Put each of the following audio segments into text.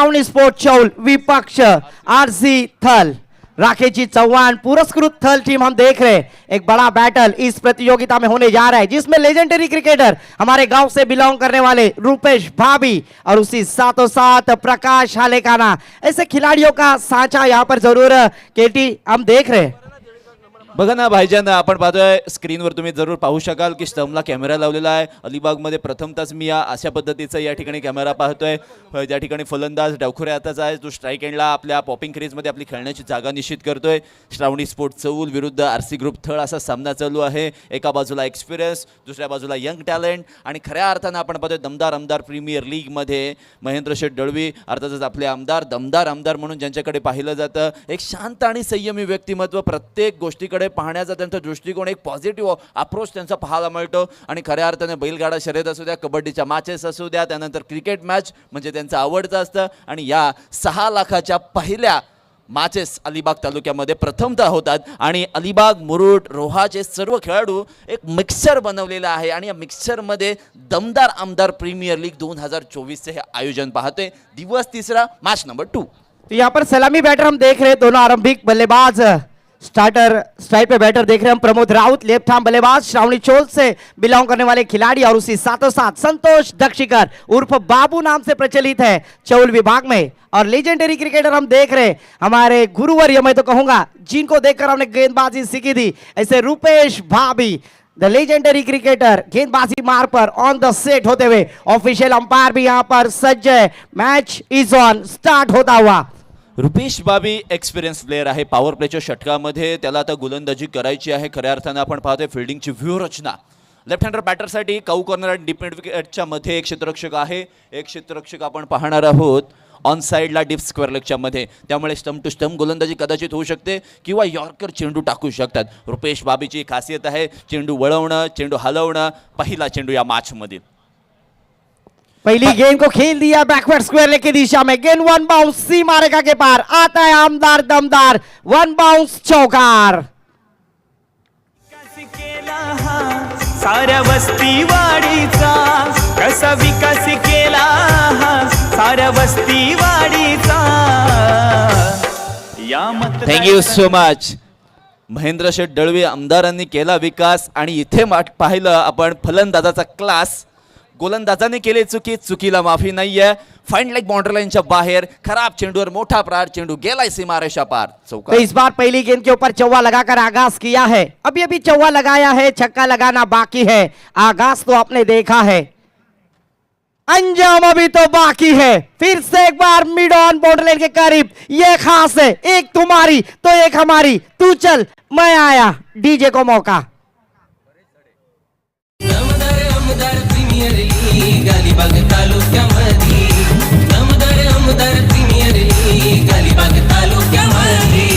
श्रावणी sport Chaul विपक्ष RC थल राकेश चौहान पुरस्कृत थल टीम हम देख रहे हैं। एक बड़ा बैटल इस प्रतियोगिता में होने जा रहा है जिसमें लेजेंडरी क्रिकेटर हमारे गांव से बिलोंग करने वाले रूपेश भाभी और उसी साथों साथ प्रकाश हालेकाना ऐसे खिलाड़ियों का सांचा यहाँ पर जरूर केटी हम देख रहे हैं। बघा ना भाईजान, आपण पाहतोय स्क्रीनवर तुम्ही जरूर पाहू शकाल की स्टंपला कॅमेरा लावलेला आहे। अलिबागमध्ये प्रथमतच मी अशा पद्धतीचा या ठिकाणी कॅमेरा पाहतोय। ज्या ठिकाणी फलंदाज डावखुरे हाताचा आहे जो स्ट्राईक एंडला आपल्या पॉपिंग क्रीजमध्ये आपली खेळण्याची जागा निश्चित करतोय। श्रावणी स्पोर्ट चौल विरुद्ध आरसी ग्रुप थळ असा सामना चालू आहे। एका बाजूला एक्सपिरियन्स, दुसऱ्या बाजूला यंग टॅलेंट आणि खऱ्या अर्थानं आपण पाहतोय दमदार आमदार प्रीमियर लीगमध्ये महेंद्र शेठ दळवी अर्थातच आपले आमदार दमदार आमदार म्हणून ज्यांच्याकडे पाहिलं जातं। एक शांत आणि संयमी व्यक्तिमत्व, प्रत्येक गोष्टीकडे पाहण्याचा त्यांचा दृष्टिकोन, एक पॉझिटिव्ह अप्रोच त्यांचा पाहायला मिळतो। आणि खऱ्या अर्थाने बैलगाडा शर्यत असू द्या, कबड्डीच्या मॅचेस असू द्या, त्यानंतर क्रिकेट मॅच म्हणजे त्यांचं आवडतं असतं। आणि या 6 लाखाच्या पहिल्या मॅचेस अलिबाग तालुक्यामध्ये प्रथमतः होतात आणि अलिबाग मुरुड रोहाचे सर्व खेळाडू एक मिक्सर बनवलेलं आहे आणि या मिक्सरमध्ये दमदार आमदार प्रीमियर लीग 2024 हे आयोजन पाहते। दिवस 3 मैच नंबर 2। तो यहाँ पर सलामी बैटर हम देख रहे हैं, दोनों आरंभिक बल्लेबाज स्टार्टर स्ट्राइक पे बैटर देख रहे हैं हम। प्रमोद राउत लेफ्ट आर्म बल्लेबाज श्रावणी चौल से बिलोंग करने वाले खिलाड़ी और उसी साथों साथ संतोष दक्षिकर उर्फ बाबू नाम से प्रचलित है चौल विभाग में। और लेजेंडरी क्रिकेटर हम देख रहे हैं हमारे गुरुवर्य, मैं तो कहूंगा जिनको देखकर हमने गेंदबाजी सीखी थी, ऐसे रूपेश भाभी द लेजेंडरी क्रिकेटर गेंदबाजी मार पर ऑन द सेट होते हुए। ऑफिशियल अंपायर भी यहाँ पर सज्ज है। मैच इज ऑन, स्टार्ट होता हुआ। रुपेश बाबी एक्सपिरियन्स प्लेयर आहे। पॉवर प्लेच्या षटकामध्ये त्याला आता गोलंदाजी करायची आहे। खऱ्या अर्थानं आपण पाहतोय फिल्डिंगची व्यूहरचना लेफ्ट हँडर बॅटरसाठी काऊ कॉर्नर आणि डीप मिड विकेटच्या मध्ये एक क्षेत्ररक्षक आहे। एक क्षेत्ररक्षक आपण पाहणार आहोत ऑन साइडला डीप स्क्वेअर लेगच्या मध्ये, त्यामुळे स्टंप टू स्टंप गोलंदाजी कदाचित होऊ शकते किंवा यॉर्कर चेंडू टाकू शकतात। रुपेश बाबीची खासियत आहे चेंडू वळवणं, चेंडू हलवणं। पहिला चेंडू या मॅच मध्ये पहली गेंद को खेल दिया बैकवर्ड स्क्वायर लेग की दिशा में। गेंद वन बाउंस सीमा रेखा के पार आता है आमदार दमदार वन बाउंस चौकार। साऱ्या वस्ती वाडीचा कसा विकास केला साऱ्या वस्ती वाडीचा। Thank you so much. Mahendra Sheth Dalvi आमदारांनी केला विकास आणि इथे पाहिलं आपण फलंदाजाचा क्लास। गोलंदाजाने केले चुकी, चुकीला माफी नाहीये। फाइन लेग बाउंड्री लाइनच्या बाहेर खराब चेंडूवर मोठा प्रहार, चेंडू गेला सीमा रेषा पार चौका। तो इस बार पहली गेंद के ऊपर चौवा लगाकर आगाज किया है। अभी चौवा लगाया है, छक्का लगाना बाकी है। आगाज तो आपने देखा है, अंजाम अभी तो बाकी है। फिर से एक बार मिड ऑन बाउंड्री लाइन के करीब, ये खास है, एक तुम्हारी तो एक हमारी, तू चल मैं आया, डीजे को मौका। अलिबाग तालुक्यामध्ये दमदार आमदार प्रीमियर लीग अलिबाग तालुक्यामध्ये।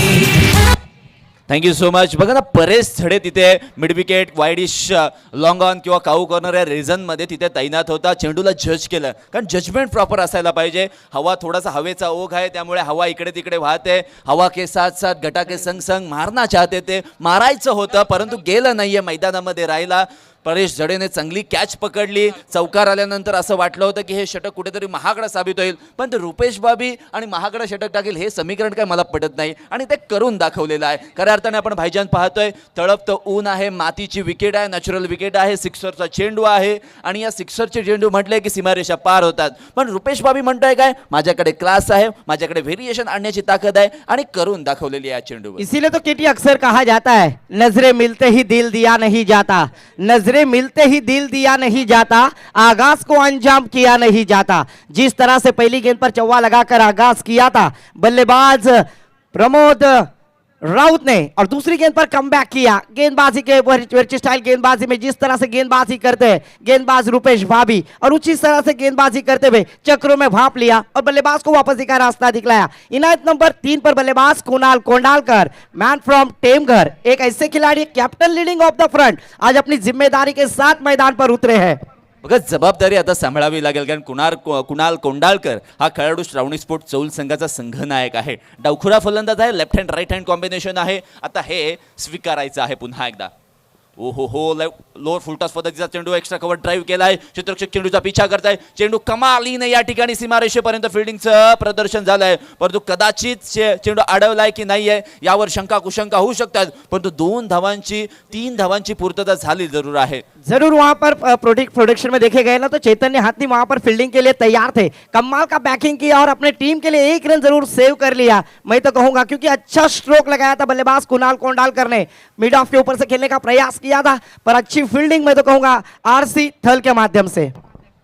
Thank you so much. बघा ना परेश झडे तिथे mid wicket widish long on किंवा काऊ कॉर्नर या रिझनमध्ये तिथे तैनात होता। चेंडूला जज केलं कारण जजमेंट प्रॉपर असायला पाहिजे। हवा थोडासा हवेचा ओघ आहे त्यामुळे हवा इकडे तिकडे वाहते। हवा के साथ साथ गटा के संग संग मारना चाहते ते, मारायचं होतं परंतु गेलं नाहीये, मैदानामध्ये राहिला। परेश झडेने चांगली कॅच पकडली। चौकार आल्यानंतर असं वाटलं होतं की हे षटक कुठेतरी महागडा साबित होईल, पण ते रुपेश बाबी आणि महागडा षटक टाकेल हे समीकरण काय मला पटत नाही आणि ते करून दाखवलेलं आहे। खऱ्या अर्थाने आपण भाईजान पाहतोय तळपतं ऊन आहे, मातीची विकेट आहे, नॅचरल विकेट आहे, सिक्सरचा चेंडू आहे आणि या सिक्सरचे चेंडू म्हटले की सीमारेषा पार होतात। पण रुपेश बाबी म्हणतोय काय, माझ्याकडे क्लास आहे, माझ्याकडे व्हेरिएशन आणण्याची ताकद आहे आणि करून दाखवलेली आहे चेंडू। इसीलिए तो केटी अक्सर कहा जाता है नजरें मिलते ही दिल दिया नहीं जाता, नजरें मिलते ही दिल दिया नहीं जाता, आगाज को अंजाम किया नहीं जाता। जिस तरह से पहली गेंद पर चौवा लगाकर आगाज किया था बल्लेबाज प्रमोद राउत ने और दूसरी गेंद पर कमबैक किया। गेंदबाजी के वर्ची स्टाइल गेंदबाजी में जिस तरह से गेंदबाजी करते हैं गेंदबाज रूपेश भाभी और उसी तरह से गेंदबाजी करते हुए चक्रों में भाप लिया और बल्लेबाज को वापसी का रास्ता दिखलाया। इनायत नंबर 3 पर बल्लेबाज कुणाल कोंडालकर मैन फ्रॉम टेमघर, एक ऐसे खिलाड़ी captain leading of the front आज अपनी जिम्मेदारी के साथ मैदान पर उतरे हैं। बघा जबाबदारी आता सांभाळावी लागेल कारण कुणाल कोंडाळकर हा खेळाडू श्रावणी स्पोर्ट चौल संघाचा संघनायक आहे। डावखुरा फलंदाज आहे, left hand right hand combination आहे। आता हे स्वीकारायचं आहे पुन्हा एकदा। ओहो लोअर फुलटॉस पद्धतीचा चेंडू एक्स्ट्रा कव्हर ड्राईव्ह केलाय. क्षेत्ररक्षक चेंडूचा पिछा करताय. चेंडू कमालीने या ठिकाणी सीमारेषेपर्यंत फिल्डिंगचं प्रदर्शन झालंय, परंतु कदाचित चेंडू अडवलाय की नाहीये यावर शंका कुशंका होऊ शकतात, परंतु 3 धावांची पूर्तता झाली जरूर आहे. जरूर वहां पर प्रोडक्शन में देखे गए ना तो चैतन्य हाथी वहां पर फील्डिंग के लिए तैयार थे, कमाल का बैकिंग किया और अपने टीम के लिए 1 रन जरूर सेव कर लिया. मैं तो कहूंगा क्योंकि अच्छा स्ट्रोक लगाया था बल्लेबाज कुणाल कोंडालकर ने, मिड ऑफ के ऊपर से खेलने का प्रयास किया था, पर अच्छी फील्डिंग मैं तो कहूंगा आरसी थल के माध्यम से.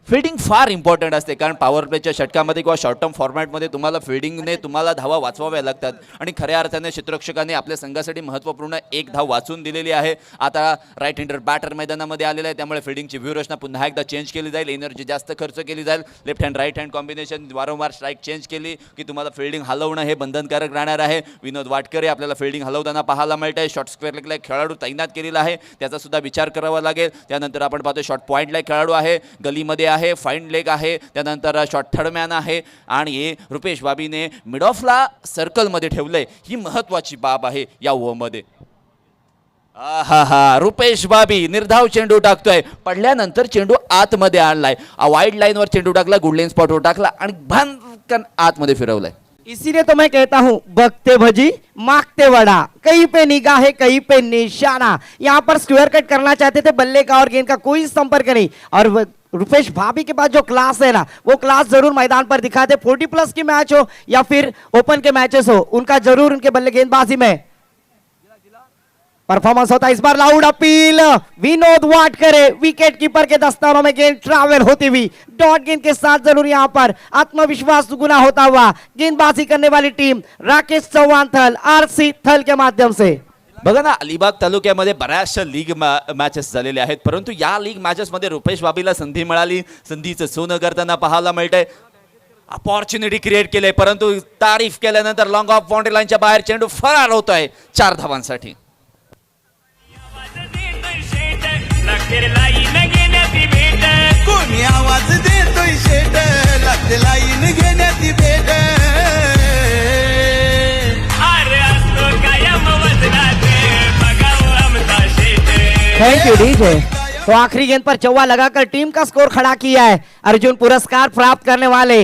फिल्डिंग फार इम्पॉर्टंट असते, कारण पॉवर प्लेच्या षटकामध्ये किंवा शॉर्ट टर्म फॉर्मॅटमध्ये तुम्हाला फिल्डिंगने तुम्हाला धावा वाचवाव्या लागतात आणि खऱ्या अर्थाने क्षेत्ररक्षकाने आपल्या संघासाठी महत्त्वपूर्ण 1 धाव वाचून दिलेली आहे. आता राईट हँडर बॅटर मैदानामध्ये आलेला आहे, त्यामुळे फिल्डिंगची व्यूहरचना पुन्हा एकदा चेंज केली जाईल, एनर्जी जास्त खर्च केली जाईल. Left hand right hand combination वारंवार स्ट्राईक चेंज केली की तुम्हाला फिल्डिंग हलवणं हे बंधनकारक राहणार आहे. विनोद वाटकरे आपल्याला फिल्डिंग हलवताना पाहायला मिळत आहे. शॉर्ट स्क्वेअरला खेळाडू तैनात केलेला आहे, त्याचा सुद्धा विचार करावा लागेल. त्यानंतर आपण पाहतो शॉर्ट पॉईंटला खेळाडू आहे, गलीमध्ये आहे, फाईन लेग आहे, त्यानंतर शॉर्ट थर्डमॅन आहे आणि रुपेश बाबीने मिड ऑफला सर्कलमध्ये ठेवलंय. ही महत्वाची बाब आहे या ओव्हरमध्ये. हा रुपेश बाबी निर्धाव चेंडू टाकतोय, पडल्यानंतर चेंडू आतमध्ये आणलाय, वाईड लाईनवर चेंडू टाकला, गुड लेन स्पॉटवर टाकला आणि भनकन आतमध्ये फिरवलाय. इसीलिए तो मैं कहता हूं बगते भजी मागते वड़ा, कहीं पे निगाह है कहीं पे निशाना. यहाँ पर स्क्वायर कट करना चाहते थे, बल्ले का और गेंद का कोई संपर्क नहीं. और रुपेश भाभी के पास जो क्लास है ना वो क्लास जरूर मैदान पर दिखाते. 40+ की मैच हो या फिर ओपन के मैचेस हो, उनका जरूर उनके बल्ले गेंदबाजी में परफॉर्मेंस होता है. इस बार लाउड अपील विनोद वाटकरे, विकेट कीपर के दस्तानों में गेंद ट्रैवल होती हुई डॉट गेंद के साथ जरूर यहां पर आत्मविश्वास दुगुना होता हुआ गेंदबाजी करने वाली टीम राकेश चव्हाण थल आरसी थल के माध्यम से. बघा ना, अलिबाग तालुक्यामध्ये बऱ्याचशा लीग मॅचेस झालेले आहेत, परंतु या लीग मॅचेसमध्ये रुपेश बाबीला संधी मिळाली, संधीचं सोनं करताना पाहायला मिळतंय. अपॉर्च्युनिटी क्रिएट केले, परंतु तारीफ केल्यानंतर लॉंग ऑफ बाउंड्री लाईनच्या बाहेर चेंडू फरार होतोय 4 धावांसाठी. कोणी आवाज देतोय शेट, लागते लाईन घेण्याची भेट. अरे असतो कायम वजनात बघावं आमचा शेट. Thank you DJ. तो आखिरी गेंद पर चौवा लगाकर टीम का स्कोर खड़ा किया है. अर्जुन पुरस्कार प्राप्त करने वाले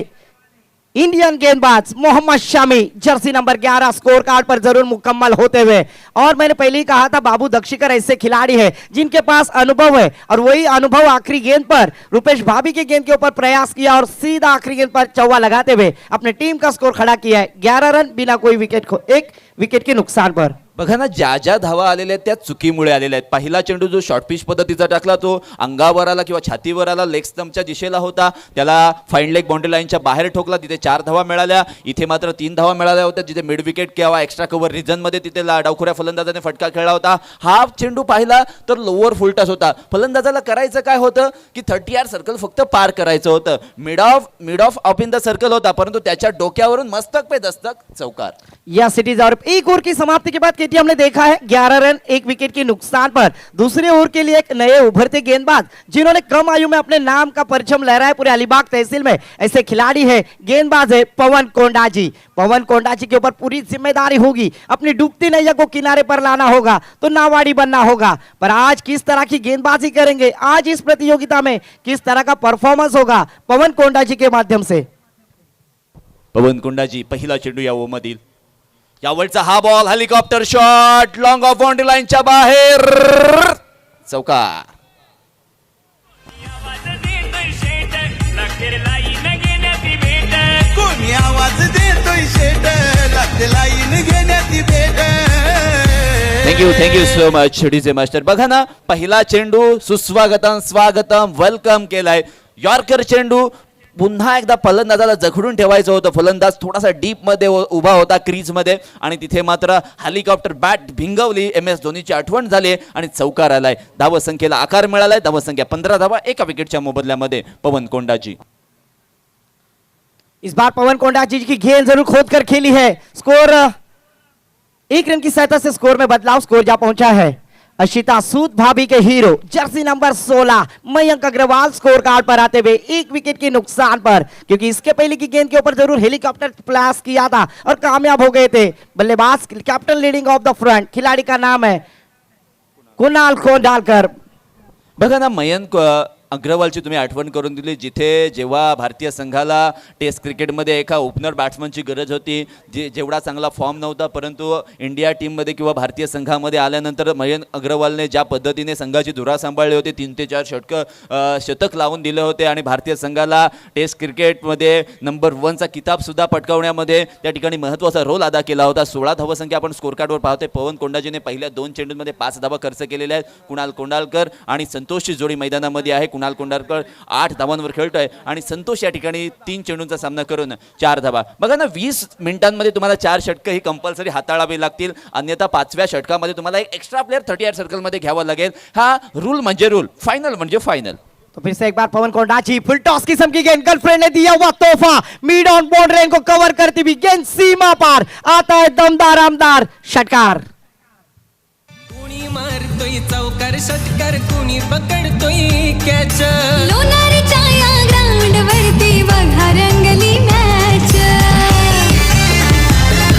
इंडियन गेंदबाज Mohammed Shami jersey number 11 scorecard पर जरूर मुकम्मल होते हुए. और मैंने पहले ही कहा था बाबू दक्षिकर ऐसे खिलाड़ी है जिनके पास अनुभव है, और वही अनुभव आखिरी गेंद पर रुपेश भाभी के गेंद के ऊपर प्रयास किया और सीधा आखिरी गेंद पर चौवा लगाते हुए अपने टीम का स्कोर खड़ा किया है. 11 रन बिना कोई विकेट खो, 1 विकेट के नुकसान पर. बघा ना, ज्या धावा आलेल्या आहेत त्या चुकीमुळे आलेल्या आहेत. पहिला चेंडू जो शॉर्ट पिच पद्धतीचा टाकला तो अंगावर आला किंवा छातीवर आला, लेग स्टंपच्या दिशेला होता, त्याला फाईन लेग बाउंड्री लाईनच्या बाहेर ठोकला, तिथे 4 धावा मिळाल्या. इथे मात्र 3 धावा मिळाल्या होत्या, जिथे मिड विकेट किंवा एक्स्ट्रा कव्हर रिजन मध्ये तिथे डावखुऱ्या फलंदाजाने फटका खेळला होता. हा चेंडू पाहिला तर लोअर फुलटॉस होता. फलंदाजाला करायचं काय होतं की 30 यार्ड सर्कल फक्त पार करायचं होतं. Mid of in the circle होता, परंतु त्याच्या डोक्यावरून मस्तक पे दस्तक चौकार. या सिटीज और 1 ओवर की समाप्ति के बाद केटीएम ने देखा है 11 रन 1 विकेट के नुकसान पर. दूसरे ओवर के लिए एक नए उभरते गेंदबाज जिन्होंने कम आयु में अपने नाम का परचम लहराया पूरे अलीबाग तहसील में, ऐसे खिलाड़ी है गेंदबाज है पवन कोंडाजी. पवन कोंडाजी के ऊपर पूरी जिम्मेदारी होगी, अपनी डूबती नैया को किनारे पर लाना होगा तो नावाड़ी बनना होगा. पर आज किस तरह की गेंदबाजी करेंगे, आज इस प्रतियोगिता में किस तरह का परफॉर्मेंस होगा पवन कोंडाजी के माध्यम से. पवन कोंडाजी पहिला चेंडू या ओव्हरमधील. यावरचा हा ball helicopter shot long of boundary लाईनच्या बाहेर चौकार. कोणी आवाज देतोय शेट, लागते लाईन घेण्याची भेट. Thank you so much DJ master. बघा ना, पहिला चेंडू सुस्वागतम स्वागतम वेलकम केलाय. यॉर्कर चेंडू पुन्हा एकदा फलंदाजाला जखडून ठेवायचं होतं. फलंदाज थोडासा डीप मध्ये उभा होता क्रीज मध्ये, आणि तिथे मात्र हेलिकॉप्टर बॅट भिंगवली. MS धोनीची आठवण झाली आणि चौकार आलाय. धावसंख्येला आकार मिळालाय. धावसंख्या 15 धावा 1 विकेटच्या मोबदल्यामध्ये पवन कोंडाजी. इस बार पवन कोंडाजी की गेंद जरूर खोद कर खेली है. स्कोर 1 रन की सहायता से स्कोर में बदलाव. स्कोर जा पहुंचा है अशिता सूद भाभी के hero jersey number 16 Mayank Agarwal scorecard पर आते हुए 1 विकेट के नुकसान पर, क्योंकि इसके पहले की गेंद के ऊपर जरूर हेलीकॉप्टर फ्लैश किया था और कामयाब हो गए थे. बल्लेबाज captain leading of the front, खिलाड़ी का नाम है कुणाल कोंडालकर. बघा ना, मयंक अग्रवालची तुम्ही आठवण करून दिली, जिथे जेव्हा भारतीय संघाला टेस्ट क्रिकेटमध्ये एका ओपनर बॅट्समनची गरज होती, जेवढा चांगला फॉर्म नव्हता, परंतु इंडिया टीममध्ये किंवा भारतीय संघामध्ये आल्यानंतर मयंक अग्रवालने ज्या पद्धतीने संघाची धुरा सांभाळली होती, 3 ते 4 शतक लावून दिले होते आणि भारतीय संघाला टेस्ट क्रिकेटमध्ये नंबर 1चा किताबसुद्धा पटकावण्यामध्ये त्या ठिकाणी महत्त्वाचा रोल अदा केला होता. 16 धावसंख्या आपण स्कोर कार्डवर पाहतोय. पवन कोंडाजीने पहिल्या 2 चेंडूंमध्ये 5 धावा खर्च केलेल्या आहेत. कुणाल कोंडालकर आणि संतोषची जोडी मैदानामध्ये आहे. कुणाल कोंडालकर 8 धावांवर खेळतोय आणि संतोष या ठिकाणी 3 चेंडूंचा सामना करून 4 धावा. बघा ना, 20 मिनिटांमध्ये तुम्हाला 4 षटकं ही कंपल्सरी हाताळावी लागतील, अन्यथा 5व्या षटकामध्ये तुम्हाला एक एक्स्ट्रा प्लेअर 38 सर्कलमध्ये घ्यावा लागेल. हा रूल म्हणजे रूल, फायनल म्हणजे फायनल. तो फिर से एक बार पवन कोंडाची फुल टॉस किस्म की गेंद, गर्लफ्रेंड ने दिया हुआ तोहफा, मिड ऑन बाउंड्री को कवर करती हुई गेंद सीमा पार, आता है दमदार आमदार षटकार. कुणी मारतोय चौकार षटकार, कुणी पकडतोय कॅच. लोणारच्या या ग्राउंड वरती बघा रंगली match.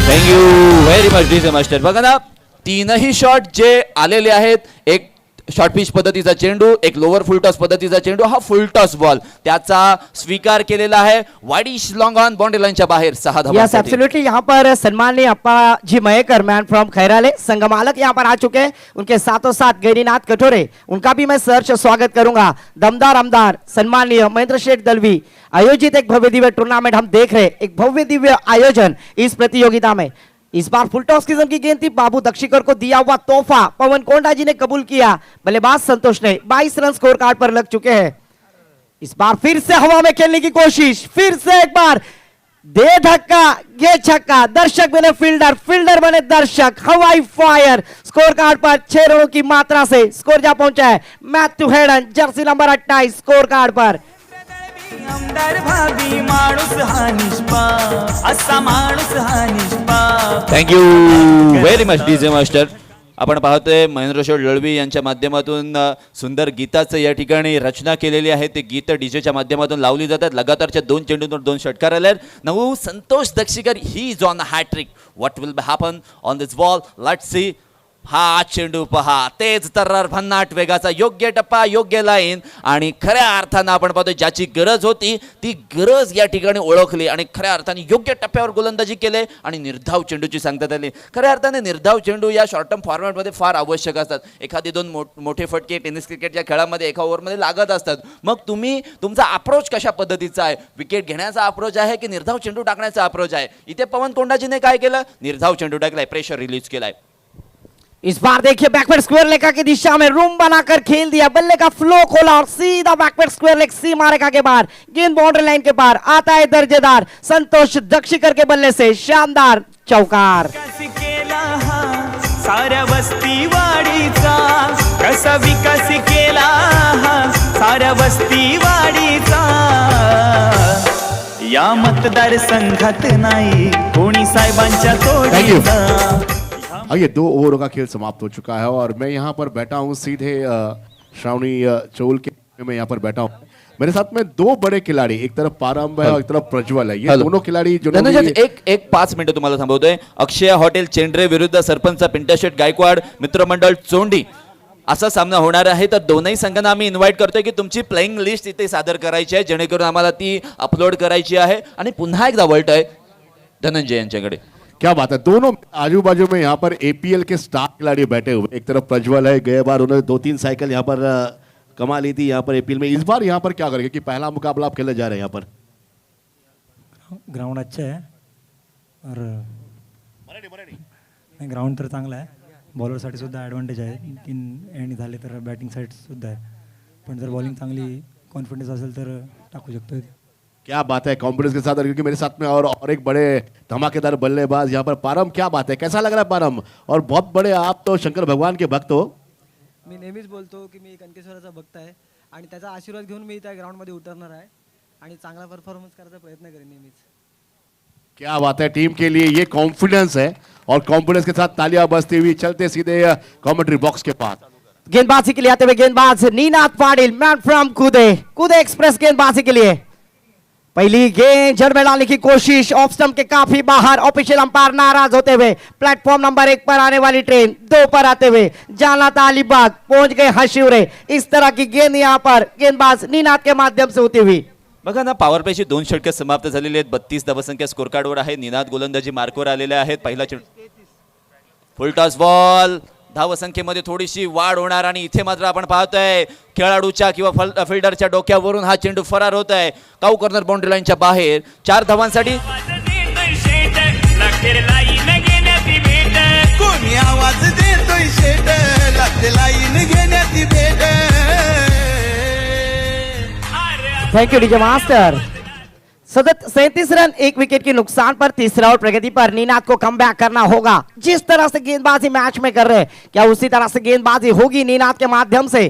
Thank you very much DJ master. बघा ना, 3ही शॉट जे आलेले आहेत, एक शॉर्ट पिच पद्धतीचा चेंडू, एक लोअर फुल टॉस पद्धतीचा चेंडू, हा फुल टॉस बॉल त्याचा स्वीकार केलेला आहे. वाईडिश लॉन्ग ऑन बाउंड्री लाईनच्या बाहेर 6 धावा. Yes absolutely. यहाँ पर सम्माननीय अप्पा जी मयेकर, मैन फ्रॉम खैराले, संघ मालक यहाँ पर आ चुके हैं. उनके साथों साथ गैरीनाथ कटोरे, उनका भी मैं सहर्ष स्वागत करूंगा. दमदार आमदार सम्माननीय महेंद्र शेठ दलवी आयोजित एक भव्य दिव्य टूर्नामेंट हम देख रहे, एक भव्य दिव्य आयोजन इस प्रतियोगिता में. इस बार फुल टॉस किस्म की गेंद थी, बाबू दक्षिकर को दिया हुआ तोहफा पवन कोंडा जी ने कबूल किया. बल्लेबाज संतोष ने 22 रन स्कोर कार्ड पर लग चुके हैं. इस बार फिर से हवा में खेलने की कोशिश, फिर से एक बार दे धक्का ये छक्का, दर्शक बने फील्डर, फील्डर बने दर्शक, हवाई फायर. स्कोर कार्ड पर 6 रनों की मात्रा से स्कोर जा पहुंचा है Matthew Hayden, jersey number 28 scorecard पर. आमदार भाभी माणूस हा निष्पाप, असा माणूस हा निष्पाप. Thank you very much DJ master. आपण पाहतोय महेंद्र शेठ दळवी यांच्या माध्यमातून सुंदर गीताचं या ठिकाणी रचना केलेली आहे. ते गीत डीजेच्या माध्यमातून लावली जातात. लगातारच्या 2 चेंडूंवर 2 षटकार आले. नऊ Santosh Dakshikar he is on hat-trick. What will happen on this ball, let's see. हा चेंडू पहा, तेज तर्रार भन्नाट वेगाचा, योग्य टप्पा, योग्य लाईन आणि खऱ्या अर्थानं आपण पाहतोय ज्याची गरज होती ती गरज या ठिकाणी ओळखली आणि खऱ्या अर्थाने योग्य टप्प्यावर गोलंदाजी केले आणि निर्धाव चेंडूची सांगण्यात आली. खऱ्या अर्थाने निर्धाव चेंडू या शॉर्ट टर्म फॉर्मॅटमध्ये फार आवश्यक असतात. एखादी 2 मोठे फटके टेनिस क्रिकेटच्या खेळामध्ये एका ओव्हरमध्ये लागत असतात. मग तुम्ही तुमचा अप्रोच कशा पद्धतीचा आहे, विकेट घेण्याचा अप्रोच आहे की निर्धाव चेंडू टाकण्याचा अप्रोच आहे. इथे पवन कोंडाजीने काय केलं, निर्धाव चेंडू टाकलाय, प्रेशर रिलीज केलाय. इस बार देखिए बैकवर्ड स्क्वायर लेग की दिशा में रूम बनाकर खेल दिया, बल्ले का फ्लो खोला और सीधा बैकवर्ड स्क्वायर लेग सीमा रेखा के बाहर, गेंद बाउंड्री लाइन के पार. आता है दर्जेदार संतोष दक्षिकर के बल्ले से शानदार चौकार. विकास केला हा साऱ्या वस्ती वाडीचा, कसा विकास केला हा साऱ्या वस्ती वाडीचा. या मतदारसंघात नाही कोणी साहेबांच्या तोडीचा. आइए 2 ओवरों का खेल समाप्त हो चुका है और मैं यहाँ पर बैठा हूँ सीधे श्रावणी चौल के में यहाँ पर बैठा हूँ. मेरे साथ में 2 बड़े खिलाड़ी, एक तरफ पारंब है और एक तरफ प्रज्वल है. ये दोनों खिलाड़ी जो एक 5 मिनिटं तुम्हाला थांबवतोय. अक्षय हॉटेल चेंड्रे विरुद्ध सरपंच पिंटाशेट गायकवाड, मित्रमंडळ चोंडी असा सामना होणार आहे. तर दोनही संघांना आम्ही इन्व्हाइट करतोय की तुमची प्लेइंग लिस्ट इथे सादर करायची आहे, जेणेकरून आम्हाला ती अपलोड करायची आहे. आणि पुन्हा एकदा वळत आहे धनंजय यांच्याकडे. क्या बात है, दोनों आजू बाजू में यहाँ पर एपीएल के स्टार खिलाड़ी बैठे हुए. एक तरफ प्रज्वल है, गए बार उन्होंने 2-3 साइकिल यहाँ पर कमा ली थी यहाँ पर एपीएल में. इस बार यहाँ पर क्या करेंगे कि पहला मुकाबला आप खेलने जा रहे हैं यहाँ पर? ग्राउंड अच्छा है और नाही ग्राउंड तर चांगला आहे. बॉलरसाठी सुद्धा ॲडव्हान्टेज आहे. 3 एंड झाले तर बॅटिंग साईड सुद्धा आहे. पण जर बॉलिंग चांगली कॉन्फिडन्स असेल तर टाकू शकतो. क्या बात है कॉन्फिडेंस के साथ, क्योंकि मेरे साथ में और एक बड़े धमाकेदार बल्लेबाज यहाँ पर पारम. क्या बात है, कैसा लग रहा है पारम? और बहुत बड़े आप तो शंकर भगवान के भक्त हो. मी नेहमीच बोलतो की मी कनकेश्वराचा भक्त आहे आणि त्याचा आशीर्वाद घेऊन मी त्या ग्राउंडमध्ये उतरणार आहे आणि चांगला परफॉर्मन्स करायचा प्रयत्न करेन नेहमीच. क्या बात है, टीम के लिए ये कॉन्फिडेंस है और कॉन्फिडेंस के साथ तालियां बजती हुई चलते सीधे कमेंट्री बॉक्स के पास. गेंदबाजी के लिए आते हुए गेंदबाज नीनाथ पाटिल, मैन फ्रॉम कूदे एक्सप्रेस गेंदबाजी के लिए. पहली गेंद जड़ में डालने की कोशिश, ऑफ स्टंप के काफी बाहर, ऑफिशियल अंपायर नाराज होते हुए प्लेटफॉर्म नंबर 1 पर आने वाली ट्रेन 2 पर आते हुए जाना था अलीबाग, पहुंच गए हशिवरे। इस तरह की गेंद यहां पर गेंदबाज निनाद के माध्यम से होती हुई। बघा ना, पॉवर प्लेची 2 षटके समाप्त झालेली आहेत. 32 धावसंख्या स्कोर कार्डवर आहे. निनाद गोलंदाजी मार्कवर आलेले आहेत. पहिला फुल टॉस बॉल, धावसंख्येमध्ये थोडीशी वाढ होणार आणि इथे मात्र आपण पाहतोय खेळाडूच्या किंवा फिल्डरच्या डोक्यावरून हा चेंडू फरार होत आहे. काऊ कॉर्नर बाउंड्री लाईनच्या बाहेर 4 धावांसाठी. कोणी आवाज देतोय शेट लागते लाईन घेण्याची भेट. Thank you DJ master. सतत 37 रन 1 विकेट के नुकसान पर तीसरा और प्रगति पर निनाद को कमबैक करना होगा। जिस तरह से गेंदबाजी मैच में कर रहे हैं, क्या उसी तरह से गेंदबाजी होगी निनाद के माध्यम से?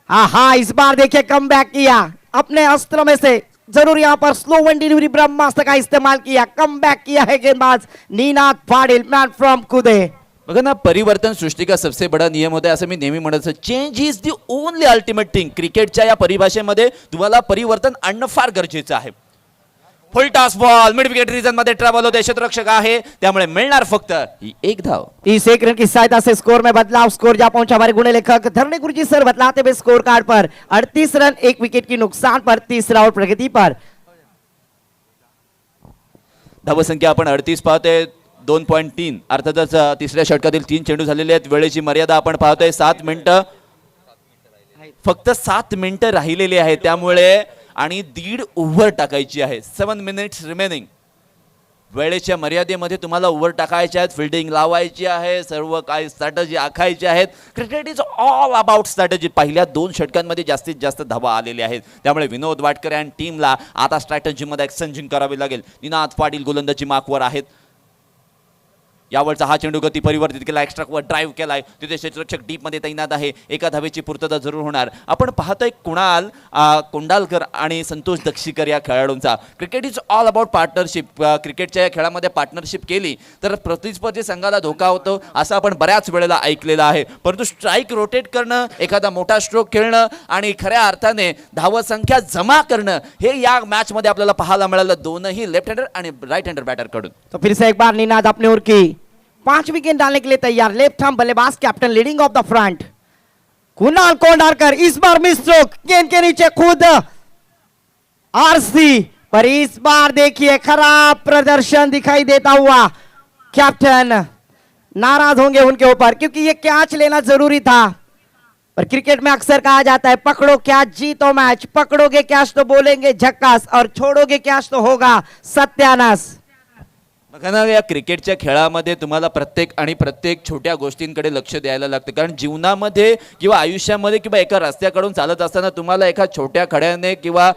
हाँ, इस बार देखिए कमबैक किया अपने अस्त्र में से, जरूर यहाँ पर स्लो वन डिलीवरी ब्रह्मास्त्र का इस्तेमाल किया, कमबैक किया है गेंदबाज निनाद पाटिल, मैन फ्रॉम कुदे। बघा ना, परिवर्तन सृष्टि का सबसे बड़ा नियम होता है असं मी नेहमी म्हणत असतो. Change is the only ultimate thing. क्रिकेटच्या या परिभाषेमध्ये तुम्हाला परिवर्तन आणणं फार गरजेचं आहे. Full toss ball mid wicket region मध्ये ट्रॅव्हल होते, क्षेत्ररक्षक आहे त्यामुळे मिळणार फक्त ही 1 धाव. इस 1 रन की सहायता से स्कोर में बदलाव, स्कोर जा पहुंचा हमारे गुणे लेखक धरणे गुरुजी सर बदलाते हुए स्कोर कार्ड पर 38 रन 1 विकेट की नुकसान पर तीसरा और प्रगति पर। धावसंख्या आपण 38 पाहतोय. 2.3 अर्थातच तिसऱ्या षटकातील 3 चेंडू झालेले आहेत. वेळेची मर्यादा आपण पाहतोय 7 मिनिटं, फक्त 7 मिनिटं राहिलेली आहे. त्यामुळे आणि 1.5 ओव्हर टाकायची आहे. 7 मिनिट्स रिमेनिंग. वेळेच्या मर्यादेमध्ये तुम्हाला ओव्हर टाकायचे आहेत, फिल्डिंग लावायची आहे, सर्व काय स्ट्रॅटजी आखायची आहेत. Cricket is all about strategy. पहिल्या 2 षटकांमध्ये जास्तीत जास्त धावा आलेल्या आहेत. त्यामुळे विनोद वाटकर आणि टीमला आता स्ट्रॅटजीमध्ये एक्सचेंजिंग करावी लागेल. निनाद पाटील गोलंदाजी मार्कवर आहेत. यावरचा हा चेंडू गती परिवर्तित केला, एक्स्ट्रा ड्राईव्ह केलाय, तिथे क्षेत्ररक्षक डीप मध्ये तैनात आहे. एका धावेची पूर्तता जरूर होणार. आपण पाहतोय कुणाल कोंडालकर आणि संतोष दक्षीकर या खेळाडूंचा. Cricket is all about partnership. क्रिकेटच्या या खेळामध्ये पार्टनरशिप केली तर प्रतिस्पर्धी संघाला धोका होतो असं आपण बऱ्याच वेळेला ऐकलेलं आहे. परंतु स्ट्राईक रोटेट करणं, एखादा मोठा स्ट्रोक खेळणं आणि खऱ्या अर्थाने धावसंख्या जमा करणं हे या मॅच मध्ये आपल्याला पाहायला मिळालं, दोनही लेफ्ट हँडर आणि राइट हँडर बॅटर कडून. तो फिर से एक बार निनाद अपने ओर की 5वीं गेंद डालने के लिए तैयार, लेफ्ट आर्म बल्लेबाज captain leading of the front Kunal Kondarkar. इस बार मिस स्ट्रोक, गेंद के नीचे खुद आरसी, पर इस बार देखिए खराब प्रदर्शन दिखाई देता हुआ। कैप्टन नाराज होंगे उनके ऊपर क्योंकि ये कैच लेना जरूरी था। पर क्रिकेट में अक्सर कहा जाता है पकड़ो कैच जीतो मैच, पकड़ोगे कैच तो बोलेंगे झक्कास और छोड़ोगे कैच तो होगा सत्यानाश। बघा ना, या क्रिकेटच्या खेळामध्ये तुम्हाला प्रत्येक छोट्या गोष्टींकडे लक्ष द्यायला लागतं. कारण जीवनामध्ये किंवा आयुष्यामध्ये किंवा एका रस्त्याकडून चालत असताना तुम्हाला एका छोट्या खड्याने किंवा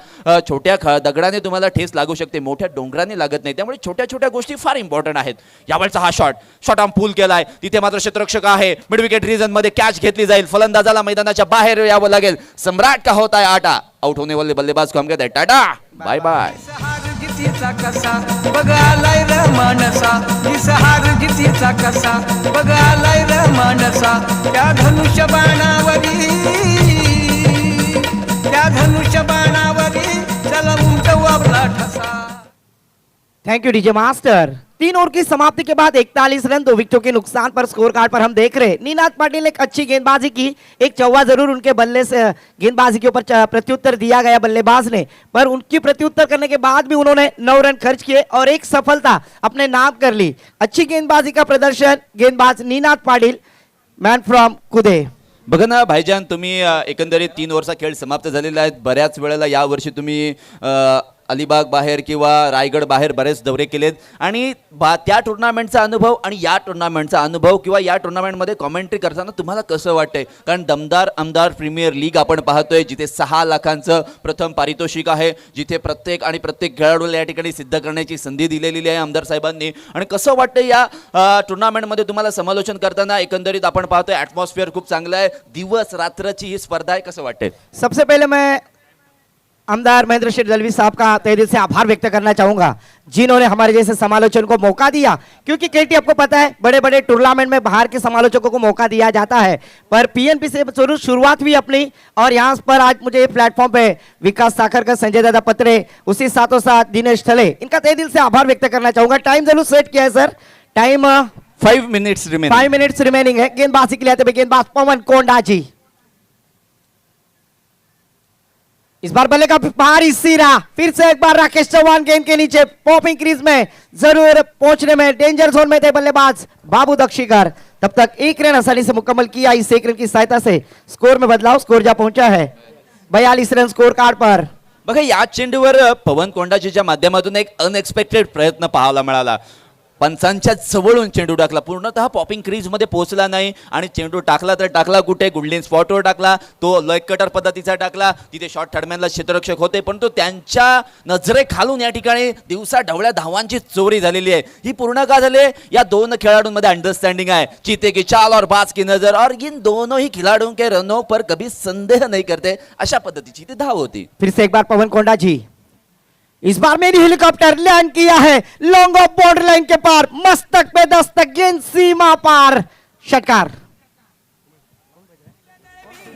छोट्या दगडाने तुम्हाला ठेस लागू शकते, मोठ्या डोंगराने लागत नाही. त्यामुळे छोट्या छोट्या गोष्टी फार इम्पॉर्टंट आहेत. यावेळचा हा शॉट आम पूल केलाय, तिथे मात्र क्षेत्ररक्षक आहे. मिड विकेट रीजन मध्ये कॅच घेतली जाईल. फलंदाजाला मैदानाच्या बाहेर यावं लागेल. सम्राट का होता है आटा. आउट होने वाले बल्लेबाज को हम कहते हैं टाटा बाय बाय. गीतीचा कसा बघालाय र मानसा, निसहार गीतीचा कसा बघालाय र मानसा. त्या धनुष्य बाणावरी चला उमटवा ठसा. Thank you DJ master. 3 over की समाप्ति के बाद 41 रन 2 विकेटों के नुकसान पर स्कोर कार्ड पर हम देख रहे हैं निनाद पाटिल ने एक अच्छी गेंदबाजी की, एक चौवा जरूर उनके बल्ले से गेंदबाजी के ऊपर प्रत्युत्तर दिया गया बल्लेबाज ने, पर उनकी प्रत्युत्तर करने के बाद भी उन्होंने 9 रन खर्च किए और एक सफलता अपने नाम कर ली। अच्छी गेंदबाजी का प्रदर्शन गेंदबाज निनाद पाटिल, मैन फ्रॉम कुदे। बघा ना भाईजान, तुम्ही एकंदरीत 3 ओव्हरचा खेळ समाप्त झालेला आहे. बऱ्याच वेळेला या वर्षी तुम्ही अलिबाग बाहेर किंवा रायगड बाहेर बरेच दौरे केलेत आणि त्या टुर्नामेंटचा अनुभव आणि या टुर्नामेंटचा अनुभव किंवा या टुर्नामेंटमध्ये कॉमेंट्री करताना तुम्हाला कसं वाटतंय? कारण दमदार आमदार प्रीमियर लीग आपण पाहतोय, जिथे 6 लाखांचं प्रथम पारितोषिक आहे, जिथे प्रत्येक खेळाडूला या ठिकाणी सिद्ध करण्याची संधी दिलेली आहे आमदार साहेबांनी. आणि कसं वाटतंय या टुर्नामेंटमध्ये तुम्हाला समालोचन करताना? एकंदरीत आपण पाहतोय ॲटमॉस्फिअर खूप चांगलं आहे, दिवस रात्रची ही स्पर्धा आहे, कसं वाटतंय? सबसे पहले मैं आमदार महेंद्र शेठ दलवी साहब का तहे दिल से आभार व्यक्त करना चाहूंगा जिन्होंने हमारे जैसे समालोचन को मौका दिया, क्योंकि केटी आपको पता है बड़े बड़े टूर्नामेंट में बाहर के समालोचकों को मौका दिया जाता है, पर पीएनपी से शुरुआत हुई अपनी और यहाँ पर आज मुझे प्लेटफॉर्म पे विकास साखरकर, संजय दादा पत्रे, उसी साथों साथ दिनेश थले, इनका तहे दिल से आभार व्यक्त करना चाहूंगा। टाइम जरूर सेट किया है sir, time 5 minutes remaining. 5 minutes remaining है। गेंदबाजी के लिए आते हुए गेंदबाज पवन कोंडा जी, इस बार बल्ले का भारी सीरा, फिर से एक बार राकेश चौहान गेंद के नीचे पॉपिंग क्रीज में जरूर पहुंचने में डेंजर जोन में थे बल्लेबाज बाबू दक्षिकर। तब तक एक रन आसानी से मुकम्मल किया, इस एक रन की सहायता से स्कोर में बदलाव, स्कोर जा पहुंचा है 42 रन स्कोर कार्ड पर। बघा या चेंडूवर पवन कोंडाजीच्या माध्यमातून एक अनएक्सपेक्टेड प्रयत्न पाहायला मिळाला, पंचांच्या जवळून चेंडू टाकला, पूर्णतः पॉपिंग क्रीज मध्ये पोहोचला नाही आणि चेंडू टाकला तर टाकला कुठे, गुडलिन स्पॉटवर टाकला, तो लेग कटर पद्धतीचा टाकला, तिथे शॉर्ट थर्डमॅनला क्षेत्ररक्षक होते, परंतु त्यांच्या नजरेखालून या ठिकाणी दिवसा ढवळ्या धावांची चोरी झालेली आहे। ही पूर्ण का झाले, या दोन खिलाड़ियों अंडरस्टैंडिंग है, चीते की चाल और बाज की नजर, और इन दोनों ही खिलाड़ियों के रनों पर कभी संदेह नहीं करते, अशा पद्धतीची ती धाव होती। फिर से एक बार पवन कोंडा जी, इस बार मेरी हेलीकॉप्टर लैंड किया है लॉन्ग ऑफ बॉर्डर लाइन के पार, मस्तक पे दस्तक, गेंद सीमा पार, षटकार।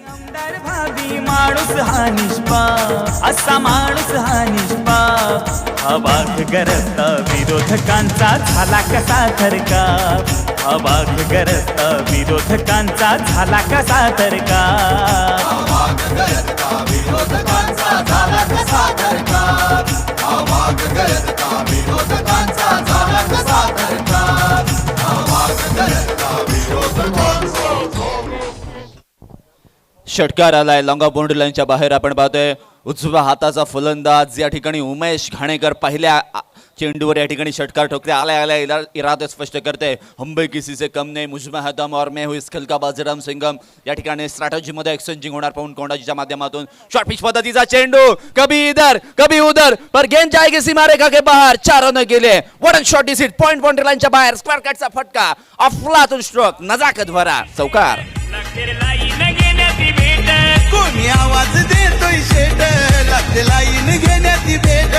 आमदार भाभी माणूस हा निष्पाप, असा माणूस हा निष्पाप, अवाक गरजता विरोधकांचा झाला कसा थरकाप, अवाक गरजता विरोधकांचा झाला कसा थरकाप, अवाक गरजता विरोधकांचा झाला कसा थरकाप, अवाक गरजता विरोधकांचा झाला कसा थरकाप, अवाक गरजता विरोधकांचा। षटकार आलाय लॉंगा बाउंड्री लाईनच्या बाहेर, आपण पाहतोय उजव्या हाताचा फलंदाज या ठिकाणी उमेश घाणेकर पहिल्या चेंडूवर या ठिकाणी षटकार ठोकते, आल्या आल्या इरादे स्पष्ट करते, हम भी किसी से कम नहीं, मुझमें है दम और मैं हूं इस खेल का बाजीराम सिंघम। या ठिकाणी स्ट्रॅटेजी मध्ये एक्सचेंजिंग होणार पवन कोंडाजीच्या माध्यमातून, शॉर्ट पिच पद्धतीचा चेंडू, कभी इधर कभी उधर, पर गेंद जाएगी सीमा रेखा के बाहर, 4 रन गेले, वन शॉट डिसिट, पॉइंट बाउंड्री लाईनच्या बाहेर, स्क्वेअर कटचा फटका, अफलातून स्ट्रोक, नजाकत भरा चौकार। कोणी आवाज देतोय शेट, लागते लाईन घेण्याची भेट,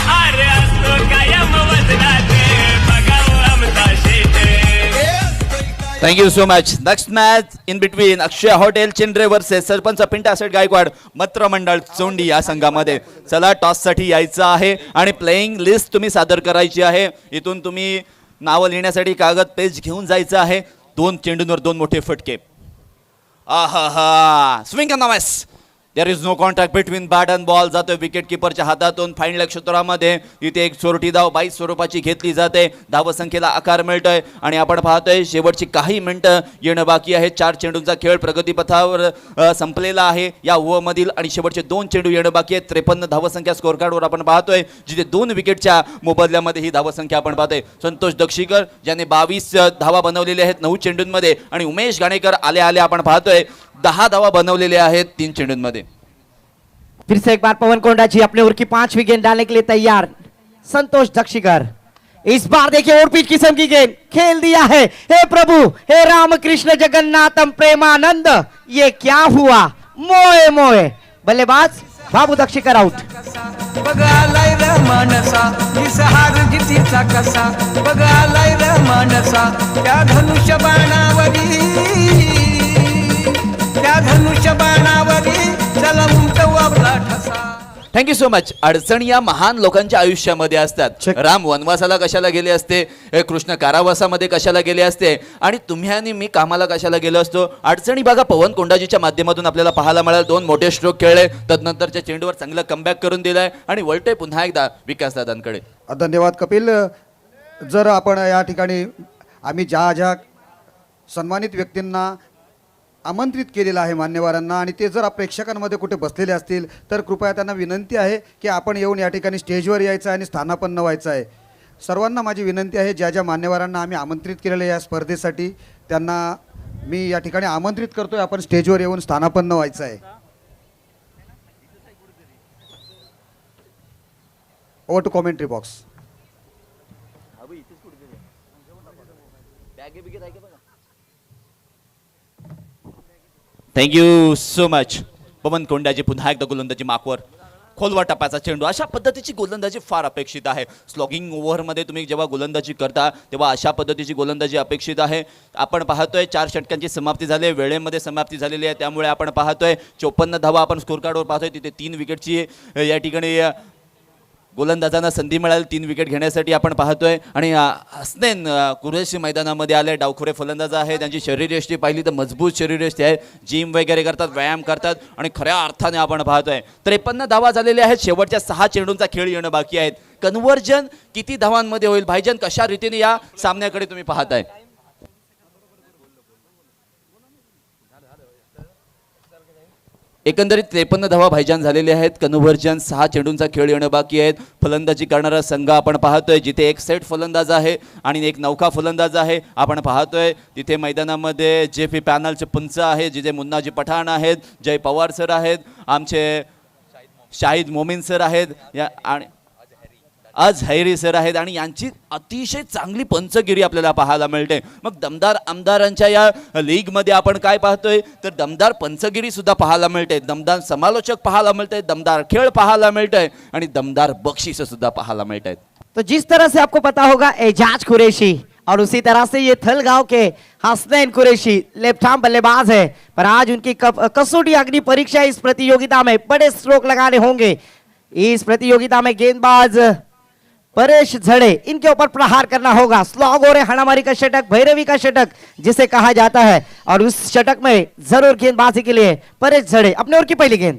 अरे असतो कायम वदनाते बघावं आमचा Sheth. Thank you so much. Next match in between Akshay hotel Chindre versus sarpanch Pinta Seth Gaikwad Mitra Mandal Chondi या संघामध्ये। चला टॉस साठी यायचं आहे आणि प्लेइंग लिस्ट तुम्ही सादर करायची आहे, इथून तुम्ही नाव लिहिण्यासाठी कागद पेज घेऊन जायचं आहे। 2 चेंडूंवर 2 मोठे फटके, आहा swing on the miss, there is no contact between bat and ball, जातोय विकेट किपरच्या हातातून फाईनल क्षेत्रामध्ये, इथे एक चोरटी धाव 22 स्वरूपाची घेतली जाते, धावसंख्येला आकार मिळतोय आणि आपण पाहतोय शेवटची काही मिनिटं येणं बाकी आहे। 4 चेंडूंचा खेळ प्रगतीपथावर संपलेला आहे या ओव्हरमधील आणि शेवटचे 2 चेंडू येणं बाकी आहेत। 53 धावसंख्या स्कोर कार्डवर आपण पाहतोय, जिथे 2 विकेटच्या मोबदल्यामध्ये ही धावसंख्या आपण पाहतोय। संतोष दक्षिकर ज्याने 22 धावा बनवलेल्या आहेत 9 चेंडूंमध्ये, आणि उमेश घाणेकर आले आले आपण पाहतोय 10 धावा बनवलेल्या आहेत 3 चेंडूंमध्ये। फिर से एक बार पवन कोंडा जी अपने ओर की 5वीं गेंद डालने के लिए तैयार, संतोष दक्षिकर, इस बार देखिए और पिच किस्म की गेंद खेल दिया है, हे प्रभु हे रामकृष्ण जगन्नाथम प्रेमानंद, ये क्या हुआ, मोए मोए, बल्लेबाज बाबू दक्षिकर आउट। बघालाय र मानसा हार जितीचा कसा, बघालाय र मानसा त्या धनुष्य बाणावरी चला उमटवू आपला ठसा। Thank you so much. अडचणी या महान लोकांच्या आयुष्यामध्ये असतात। राम वनवासाला कशाला गेले असते, कृष्ण कारावासामध्ये कशाला गेले असते, आणि तुम्ही आणि मी कामाला कशाला गेलो असतो। अडचणी बघा पवन कोंडाजीच्या माध्यमातून आपल्याला पाहायला मिळाल, 2 मोठे स्ट्रोक खेळले, तदनंतरच्या चेंडूवर चांगलं कमबॅक करून दिलंय आणि वळतोय पुन्हा एकदा विकास दादांकडे। धन्यवाद कपिल। जर आपण या ठिकाणी आम्ही ज्या सन्मानित व्यक्तींना आमंत्रित केलेलं आहे मान्यवरांना, आणि ते जर प्रेक्षकांमध्ये कुठे बसलेले असतील तर कृपया त्यांना विनंती आहे की आपण येऊन या ठिकाणी स्टेजवर यायचं आणि स्थानापन्न व्हायचं आहे। सर्वांना माझी विनंती आहे, ज्या मान्यवरांना आम्ही आमंत्रित केलेलं या स्पर्धेसाठी त्यांना मी या ठिकाणी आमंत्रित करतोय, आपण स्टेजवर येऊन स्थानापन्न व्हायचं आहे। Over to commentary box. Thank you so much. Pawan कोंड्याची पुन्हा एकदा गोलंदाजी माकवर, खोलवा टप्प्याचा चेंडू, अशा पद्धतीची गोलंदाजी फार अपेक्षित आहे. स्लॉगिंग ओव्हरमध्ये तुम्ही जेव्हा गोलंदाजी करता तेव्हा अशा पद्धतीची गोलंदाजी अपेक्षित आहे. आपण पाहतोय 4 षटकांची समाप्ती झाली आहे, वेळेमध्ये समाप्ती झालेली आहे, त्यामुळे आपण पाहतोय 54 धावा आपण स्कोर कार्डवर पाहतोय. तिथे 3 विकेटची या ठिकाणी गोलंदाजांना संधी मिळाली 3 विकेट घेण्यासाठी आपण पाहतोय. आणि हसनैन कुरेशी मैदानामध्ये आले, डावखुरे फलंदाज आहे, त्यांची शरीरयष्टी पाहिली तर मजबूत शरीरयष्टी आहे, जिम वगैरे करतात, व्यायाम करतात आणि खऱ्या अर्थाने आपण पाहतोय 53 धावा झालेल्या आहेत. शेवटच्या 6 चेंडूंचा खेळ येणं बाकी आहेत. कन्व्हर्जन किती धावांमध्ये होईल भाईजान, कशा रीतीने या सामन्याकडे तुम्ही पाहताय? एकंदरीत 53 धावा भाईजान झालेले आहेत. कन्व्हर्जन 6 चेंडूंचा खेळ येणं बाकी आहेत. फलंदाजी करणारा संघ आपण पाहतोय जिथे एक सेट फलंदाज आहे आणि एक नौका फलंदाज आहे. आपण पाहतोय तिथे मैदानामध्ये JP पॅनलचे पंच आहे, जिथे मुन्नाजी पठाण आहेत, जय पवार सर आहेत, आमचे शाहिद मोमीन सर आहेत आणि आज हैरी सर आहेत आणि यांची अतिशय चांगली पंचगिरी आपल्याला पाहायला मिळते. मग दमदार आमदारांच्या या लीगमध्ये आपण काय पाहतोय तर दमदार पंचगिरी सुद्धा पाहायला मिळते, दमदार समालोचक पाहायला मिळते, दमदार खेळ पाहायला मिळतंय आणि दमदार बक्षीस सुद्धा पाहायला मिळत आहेत. तो जिस तरह से आपको पता होगा एजाज कुरैशी और उसी तरह से ये थल गांव के हसनैन कुरैशी लेफ्ट आर्म बल्लेबाज है, पर आज उनकी कसौटी अग्नि परीक्षा इस प्रतियोगिता में बड़े स्ट्रोक लगाने होंगे. इस प्रतियोगिता में गेंदबाज परेश झड़े, इनके ऊपर प्रहार करना होगा. स्लॉग हो रहे हणामारी का षटक, भैरवी का षटक जिसे कहा जाता है, और उस षटक में जरूर गेंदबाजी के लिए परेश झड़े. अपने ओर की पहली गेंद,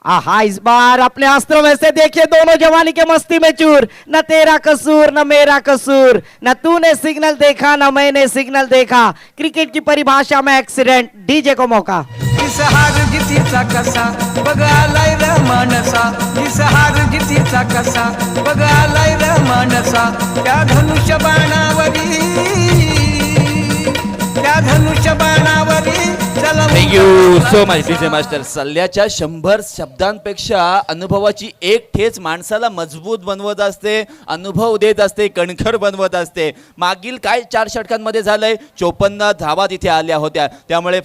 आहा इस बार अपने अस्त्रों में से देखिए दोनों जवानी के मस्ती में चूर. न तेरा कसूर न मेरा कसूर, न तूने सिग्नल देखा न मैंने सिग्नल देखा. क्रिकेट की परिभाषा में एक्सीडेंट. डीजे को मौका. इसहार जितीचा कसा बघ आलाय र मानसा, इसहार जितीचा कसा बघ आलाय र मानसा. त्या धनुष्य बाणावरी, त्या धनुष्य बाणावरी चला. Thank you so much DJ master. सल्ल्याच्या 100 शब्दांपेक्षा अनुभवाची एक ठेच माणसाला मजबूत बनवत असते, अनुभव देत असते, कणखर बनवत असते. मागील काय 4 षटकांमध्ये झालंय 54 धावा तिथे आल्या होत्या. त्यामुळे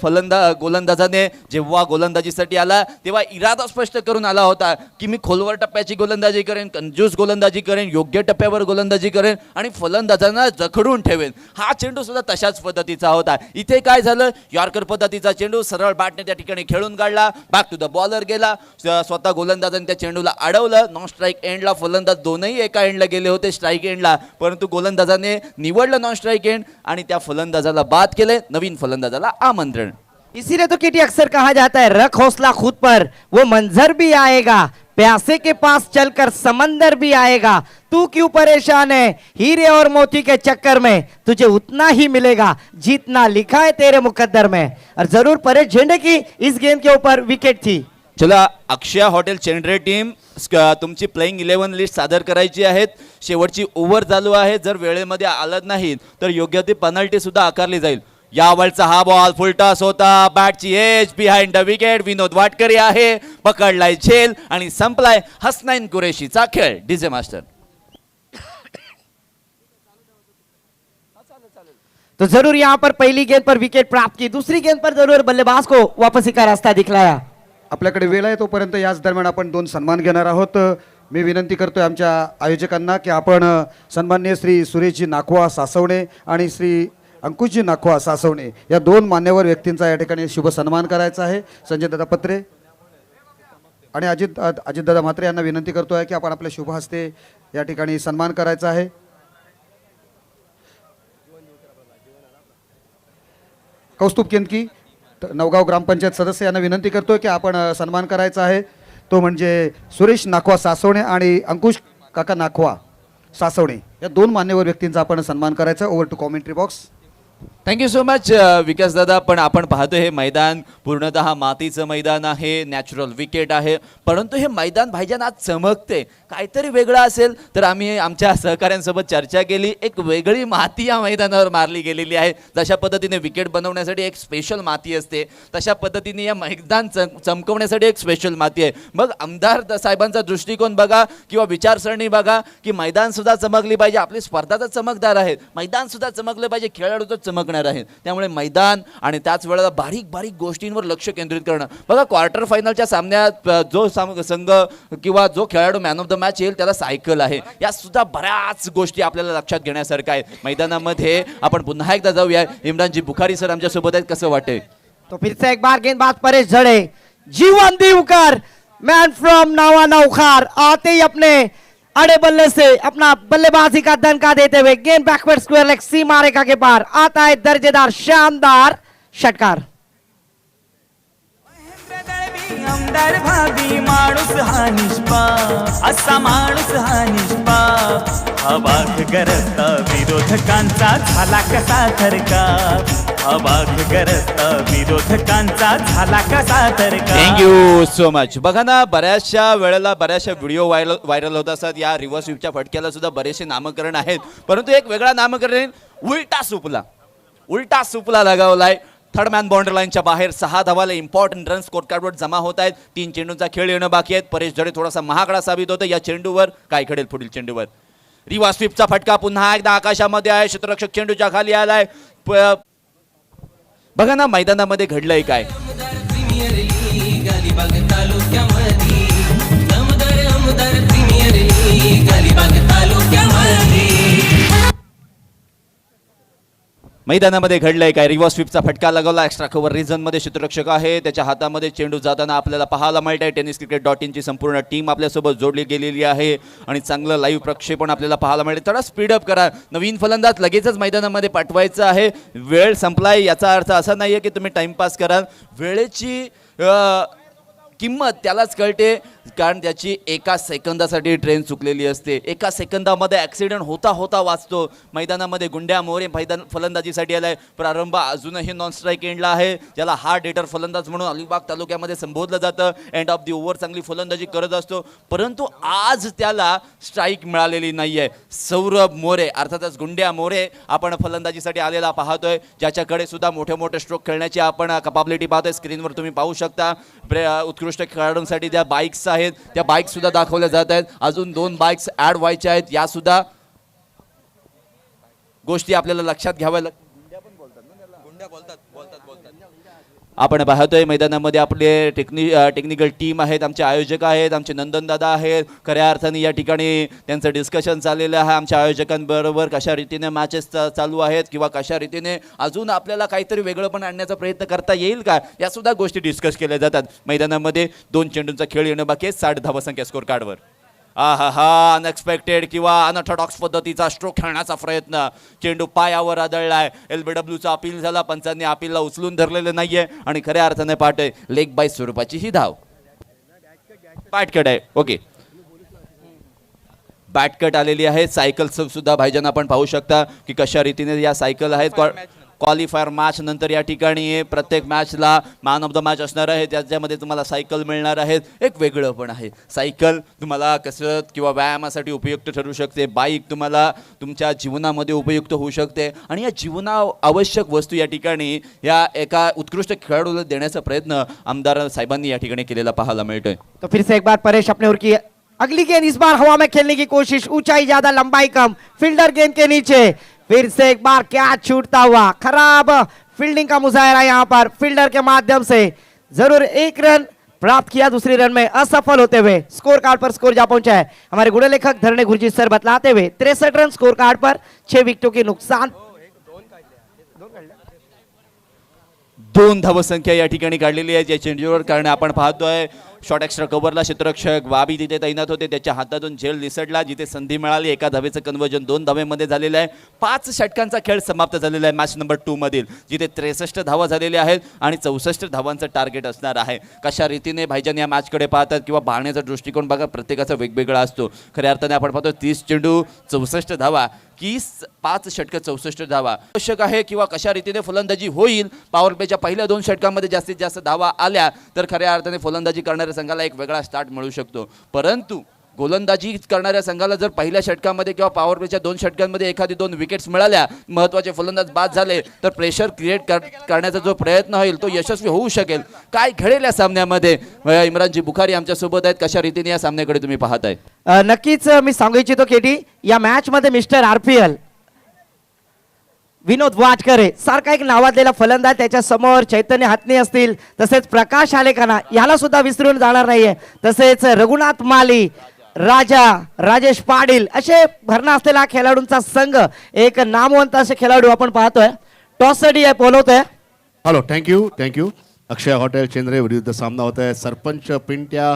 गोलंदाजाने जेव्हा गोलंदाजीसाठी आला तेव्हा इरादा स्पष्ट करून आला होता की मी खोलवर टप्प्याची गोलंदाजी करेन, कंजूस गोलंदाजी करेन, योग्य टप्प्यावर गोलंदाजी करेन आणि फलंदाजांना जखडून ठेवेन. हा चेंडू सुद्धा तशाच पद्धतीचा होता. इथे काय झालं, यॉर्कर पद्धतीचा चेंडू सरळ बॅटने त्या ठिकाणी खेळून काढला, बॅक टू द बॉलर गेला. स्वतः गोलंदाजाने त्या चेंडूला अडवलं. नॉन स्ट्राईक एंडला फलंदाज दोनही एका एंडला गेले होते स्ट्राईक एंडला, परंतु गोलंदाजाने निवडलं नॉन स्ट्राईक एंड आणि त्या फलंदाजाला बाद केले, नवीन फलंदाजाला आमंत्रण. इसीलिए तो केटी अक्सर कहा जाता है रख हौसला खुद पर, वो मंजर भी आएगा, प्यासे के पास चलकर समंदर भी आएगा. तू क्यों परेशान है, हीरे और मोती के चक्कर में तुझे उतना ही मिलेगा जितना लिखा है तेरे मुकद्दर में. और जरूर परेश झेंडे की इस गेंद के ऊपर विकेट थी. चला अक्षय हॉटेल चेंडरे टीम तुमची प्लेइंग 11 लिस्ट सादर करायची आहेत. शेवटची ओव्हर चालू आहे. जर वेळेमध्ये आलत नाही तर योग्य ती पेनल्टी सुद्धा आकारली जाईल. यावरचा हा बॉल फुलटॉस होता, बॅटची एज बिहाइंड द विकेट. विनोद वाटकरी आहे, पकडलाय झेल आणि संपलाय हसनैन कुरैशीचा खेळ. DJ master. तो जरूर यहाँ पर पहली गेंद पर विकेट प्राप्त की, दूसरी गेंद पर जरूर बल्लेबाज को वापसी का रास्ता दिखलाया. आपल्याकडे वेळ आहे तोपर्यंत याच दरम्यान आपण 2 सन्मान घेणार आहोत. मी विनंती करतोय आमच्या आयोजकांना की आपण सन्माननीय श्री सुरेशजी नाखवा सासवणे आणि श्री अंकुशजी नाखवा सासवणे या 2 मान्यवर व्यक्तींचा या ठिकाणी शुभ सन्मान करायचा आहे. संजय दादा पत्रे आणि अजितदादा म्हात्रे यांना विनंती करतोय की आपण आपल्या शुभ हस्ते या ठिकाणी सन्मान करायचा आहे. कौस्तुभ केंदकी नवगाव ग्रामपंचायत सदस्य यांना विनंती करतोय की आपण सन्मान करायचा आहे. तो म्हणजे सुरेश नाखवा सासवणे आणि अंकुश काका नाखवा सासवणे या 2 मान्यवर व्यक्तींचा आपण सन्मान करायचा. Over to commentary box. Thank you so much Vikas दादा. पण आपण पाहतो हे मैदान पूर्णतः मातीचं मैदान आहे, नॅचरल विकेट आहे, परंतु हे मैदान भाईजान आज चमकते. काहीतरी वेगळं असेल तर आम्ही आमच्या सहकाऱ्यांसोबत चर्चा केली. एक वेगळी माती या मैदानावर मारली गेलेली आहे. जशा पद्धतीने विकेट बनवण्यासाठी एक स्पेशल माती असते, तशा पद्धतीने या मैदान चमकवण्यासाठी एक स्पेशल माती आहे. मग आमदार साहेबांचा दृष्टिकोन बघा किंवा विचारसरणी बघा की मैदान सुद्धा चमकली पाहिजे. आपली स्पर्धा तर चमकदार आहेत, मैदान सुद्धा चमकलं पाहिजे, खेळाडू तर चमकणार आहेत. त्यामुळे मैदान आणि त्याच वेळेला बारीक बारीक गोष्टींवर लक्ष केंद्रित करणं. बघा क्वार्टर फायनलच्या सामन्यात जो संघ किंवा जो खेळाडू मॅन ऑफ द मॅच येईल त्याला सायकल आहे. या सुद्धा बऱ्याच गोष्टी आपल्याला लक्षात घेण्यासारख्या आहेत. मैदानामध्ये आपण पुन्हा एकदा जाऊया. इम्रानजी बुखारी सर आमच्या सोबत आहेत, कसं वाटतंय? तो फिर से एक बार गेंदबाज परेश झड़े, जीवन दीवकर मैन फ्रॉम नावा नौखार आते ही अपने अड़े बल्ले से अपना बल्लेबाजी का दणका देते हुए गेंद बैकवर्ड स्क्वायर लेग सीमा रेखा के पार आता है दर्जेदार शानदार षटकार. आमदार भाभी माणूस हा निष्पाप, असा माणूस हा निष्पाप, अवाक गरजता विरोधकांचा झाला कसा थरकाप, अवाक गरजता विरोधकांचा झाला कसा थरकाप. Thank you so much. बघा ना, बऱ्याचशा वेळेला बऱ्याचशा व्हिडिओ व्हायरल होत असतात. या रिव्हर्स स्वीपच्या फटक्याला सुद्धा बरेचसे नामकरण आहेत, परंतु एक वेगळा नामकरण उलटा सुपला लगावलाय. थर्ड मॅन बाउंड्री लाईनच्या बाहेर 6 धावाला इम्पॉर्टंट रन स्कोर कार्डवर जमा होत आहेत. 3 चेंडूंचा खेळ येणं बाकी आहेत. परेश झडे थोडासा महागडा साबित होतं या चेंडूवर. काय घडेल पुढील चेंडूवर? रिव्हर्स स्वीपचा फटका पुन्हा एकदा आकाशामध्ये आहे. क्षेत्ररक्षक चेंडूच्या खाली आलाय. बघा ना, मैदानामध्ये घडलंय काय? मैदानामध्ये घडलंय काय? रिव्हर्स स्वीपचा फटका लगावला. एक्स्ट्रा कव्हर रिझन मध्ये क्षेत्ररक्षक आहे, त्याच्या हातामध्ये चेंडू जाताना आपल्याला पाहायला मिळत आहे. tenniscricket.in ची संपूर्ण टीम आपल्यासोबत जोडली गेलेली आहे आणि चांगलं लाईव्ह प्रक्षेपण आपल्याला पाहायला मिळेल. थोडा स्पीडअप करा. नवीन फलंदाज लगेचच मैदानामध्ये पाठवायचं आहे. वेळ संपलाय याचा अर्थ असा नाहीये की तुम्ही टाइमपास कराल. वेळेची किंमत त्यालाच कळते, कारण त्याची एका सेकंदासाठी ट्रेन चुकलेली असते. एका सेकंदामध्ये ॲक्सिडेंट होता होता वाचतो. मैदानामध्ये गुंड्या मोरे फलंदाजीसाठी आलाय. प्रारंभ अजूनही नॉन स्ट्राईक एंडला आहे, ज्याला हार्ड हिटर फलंदाज म्हणून अलिबाग तालुक्यामध्ये संबोधलं जातं. एंड ऑफ दी ओव्हर चांगली फलंदाजी करत असतो, परंतु आज त्याला स्ट्राईक मिळालेली नाही आहे. सौरभ मोरे अर्थातच गुंड्या मोरे आपण फलंदाजीसाठी आलेला पाहतोय, ज्याच्याकडे सुद्धा मोठे मोठे स्ट्रोक खेळण्याची आपण कॅपॅबिलिटी पाहतोय. स्क्रीनवर तुम्ही पाहू शकता. उत्कृष्ट खेळाडूंसाठी ज्या बाईक्स आहेत त्या बाईक सुद्धा दाखवल्या जात आहेत. अजून 2 बाईक्स ऍड व्हायच्या आहेत. या सुद्धा गोष्टी आपल्याला लक्षात घ्याव्या आपण पाहतोय. मैदानामध्ये आपले टेक्निकल टीम आहेत, आमचे आयोजक आहेत, आमचे नंदन दादा आहेत. खऱ्या अर्थाने या ठिकाणी त्यांचं डिस्कशन चाललेलं आहे आमच्या आयोजकांबरोबर. कशा रीतीने मॅचेस चालू आहेत किंवा कशा रीतीने अजून आपल्याला काहीतरी वेगळं पण आणण्याचा प्रयत्न करता येईल का, या सुद्धा गोष्टी डिस्कस केल्या जातात. मैदानामध्ये 2 चेंडूंचा खेळ येणं बाकी आहे. 60 धावसंख्या स्कोर कार्डवर. अनएक्सपेक्टेड किंवा अनऑर्थोडॉक्स पद्धतीचा स्ट्रोक खेळण्याचा प्रयत्न. चेंडू पायावर आदळलाय. LBWचा अपील झाला, पंचांनी अपीलला उचलून धरलेलं नाहीये आणि खऱ्या अर्थाने पाहतोय लेग बाय स्वरूपाची ही धाव. बॅटकट आहे. ओके, बॅटकट आलेली आहे. सायकल सुद्धा भाईजान आपण पाहू शकता की कशा रीतीने या सायकल आहेत. क्वालिफायर मॅच नंतर या ठिकाणी प्रत्येक मॅचला मॅन ऑफ द मॅच असणार आहे, त्याच्यामध्ये तुम्हाला सायकल मिळणार आहेत. एक वेगळं पण आहे. सायकल तुम्हाला कसरत किंवा व्यायामासाठी उपयुक्त ठरू शकते. बाईक तुम्हाला तुमच्या जीवनामध्ये उपयुक्त होऊ शकते आणि या जीवना आवश्यक वस्तू या ठिकाणी या एका उत्कृष्ट खेळाडूला देण्याचा प्रयत्न आमदार साहेबांनी या ठिकाणी केलेला पाहायला मिळतोय. तो फिर से एक बार परेश अपने ओर की अगली गेंद इस बार हवा में खेलने की कोशिश. ऊंचाई ज्यादा लंबाई कम, फील्डर गेंद के नीचे. फिर से एक बार कैच छूटता हुआ. खराब फील्डिंग का मुजाहरा यहाँ पर फील्डर के माध्यम से. जरूर 1 रन प्राप्त किया, दूसरी रन में असफल होते हुए स्कोर कार्ड पर स्कोर जा पहुंचा है. हमारे गुण लेखक धरणे गुरजीत सर बतलाते हुए 63 रन स्कोर कार्ड पर, 6 विकेटों की नुकसान. 2 धावसंख्या या ठिकाणी काढलेली आहे या चेंडूवर, कारण आपण पाहतोय शॉर्ट एक्स्ट्रा कव्हरला क्षेत्ररक्षक बाबी तिथे तैनात होते. त्याच्या हातातून झेल निसटला. जिथे संधी मिळाली एका धावेचं कन्वर्जन 2 धावेमध्ये झालेलं आहे. 5 षटकांचा खेळ समाप्त झालेला आहे मॅच नंबर 2 मधील, जिथे 63 धावा झालेल्या आहेत आणि 64 धावांचं टार्गेट असणार आहे. कशा रीतीने भाईजान या मॅचकडे पाहतात किंवा पाहण्याचा दृष्टिकोन बघा प्रत्येकाचा वेगवेगळा असतो. खऱ्या अर्थाने आपण पाहतो 30 चेंडू 64 धावा की 5 षटकं 64 धावा आवश्यक आहे किंवा कशा रीतीने फलंदाजी होईल. पॉवर प्लेच्या पहिल्या 2 षटकांमध्ये जास्तीत जास्त धावा आल्या तर खऱ्या अर्थाने फलंदाजी करणाऱ्या संघाला एक वेगळा स्टार्ट मिळू शकतो. परंतु गोलंदाजी करणाऱ्या संघाला जर पहिल्या षटकामध्ये किंवा पॉवर प्लेच्या 2 षटकांमध्ये एखादी 2 विकेट्स मिळाल्या, महत्त्वाचे फलंदाज बाद झाले तर प्रेशर क्रिएट करण्याचा जो प्रयत्न होईल तो यशस्वी होऊ शकेल. काय घडेल या सामन्यामध्ये? इम्रानजी बुखारी आमच्या सोबत आहेत. कशा रीतीने या सामन्याकडे तुम्ही पाहताय? नक्कीच मी सांगू इच्छितो केटी, या मॅच मध्ये मिस्टर RPL विनोद वाटकरे सारखा एक नावाजलेला फलंदाज, त्याच्या समोर चैतन्य हातणे असतील, तसेच प्रकाश आलेखाना याला सुद्धा विसरून जाणार नाहीये, तसेच रघुनाथ माली, राजा, राजेश पाटील असे भरणा असलेला खेळाडूंचा संघ, एक नामवंत असे खेळाडू आपण पाहतोय. टॉससाठी बोलवतोय. Hello, thank you. Akshay hotel Chendre विरुद्ध सामना होत आहे. सरपंच पिंट्या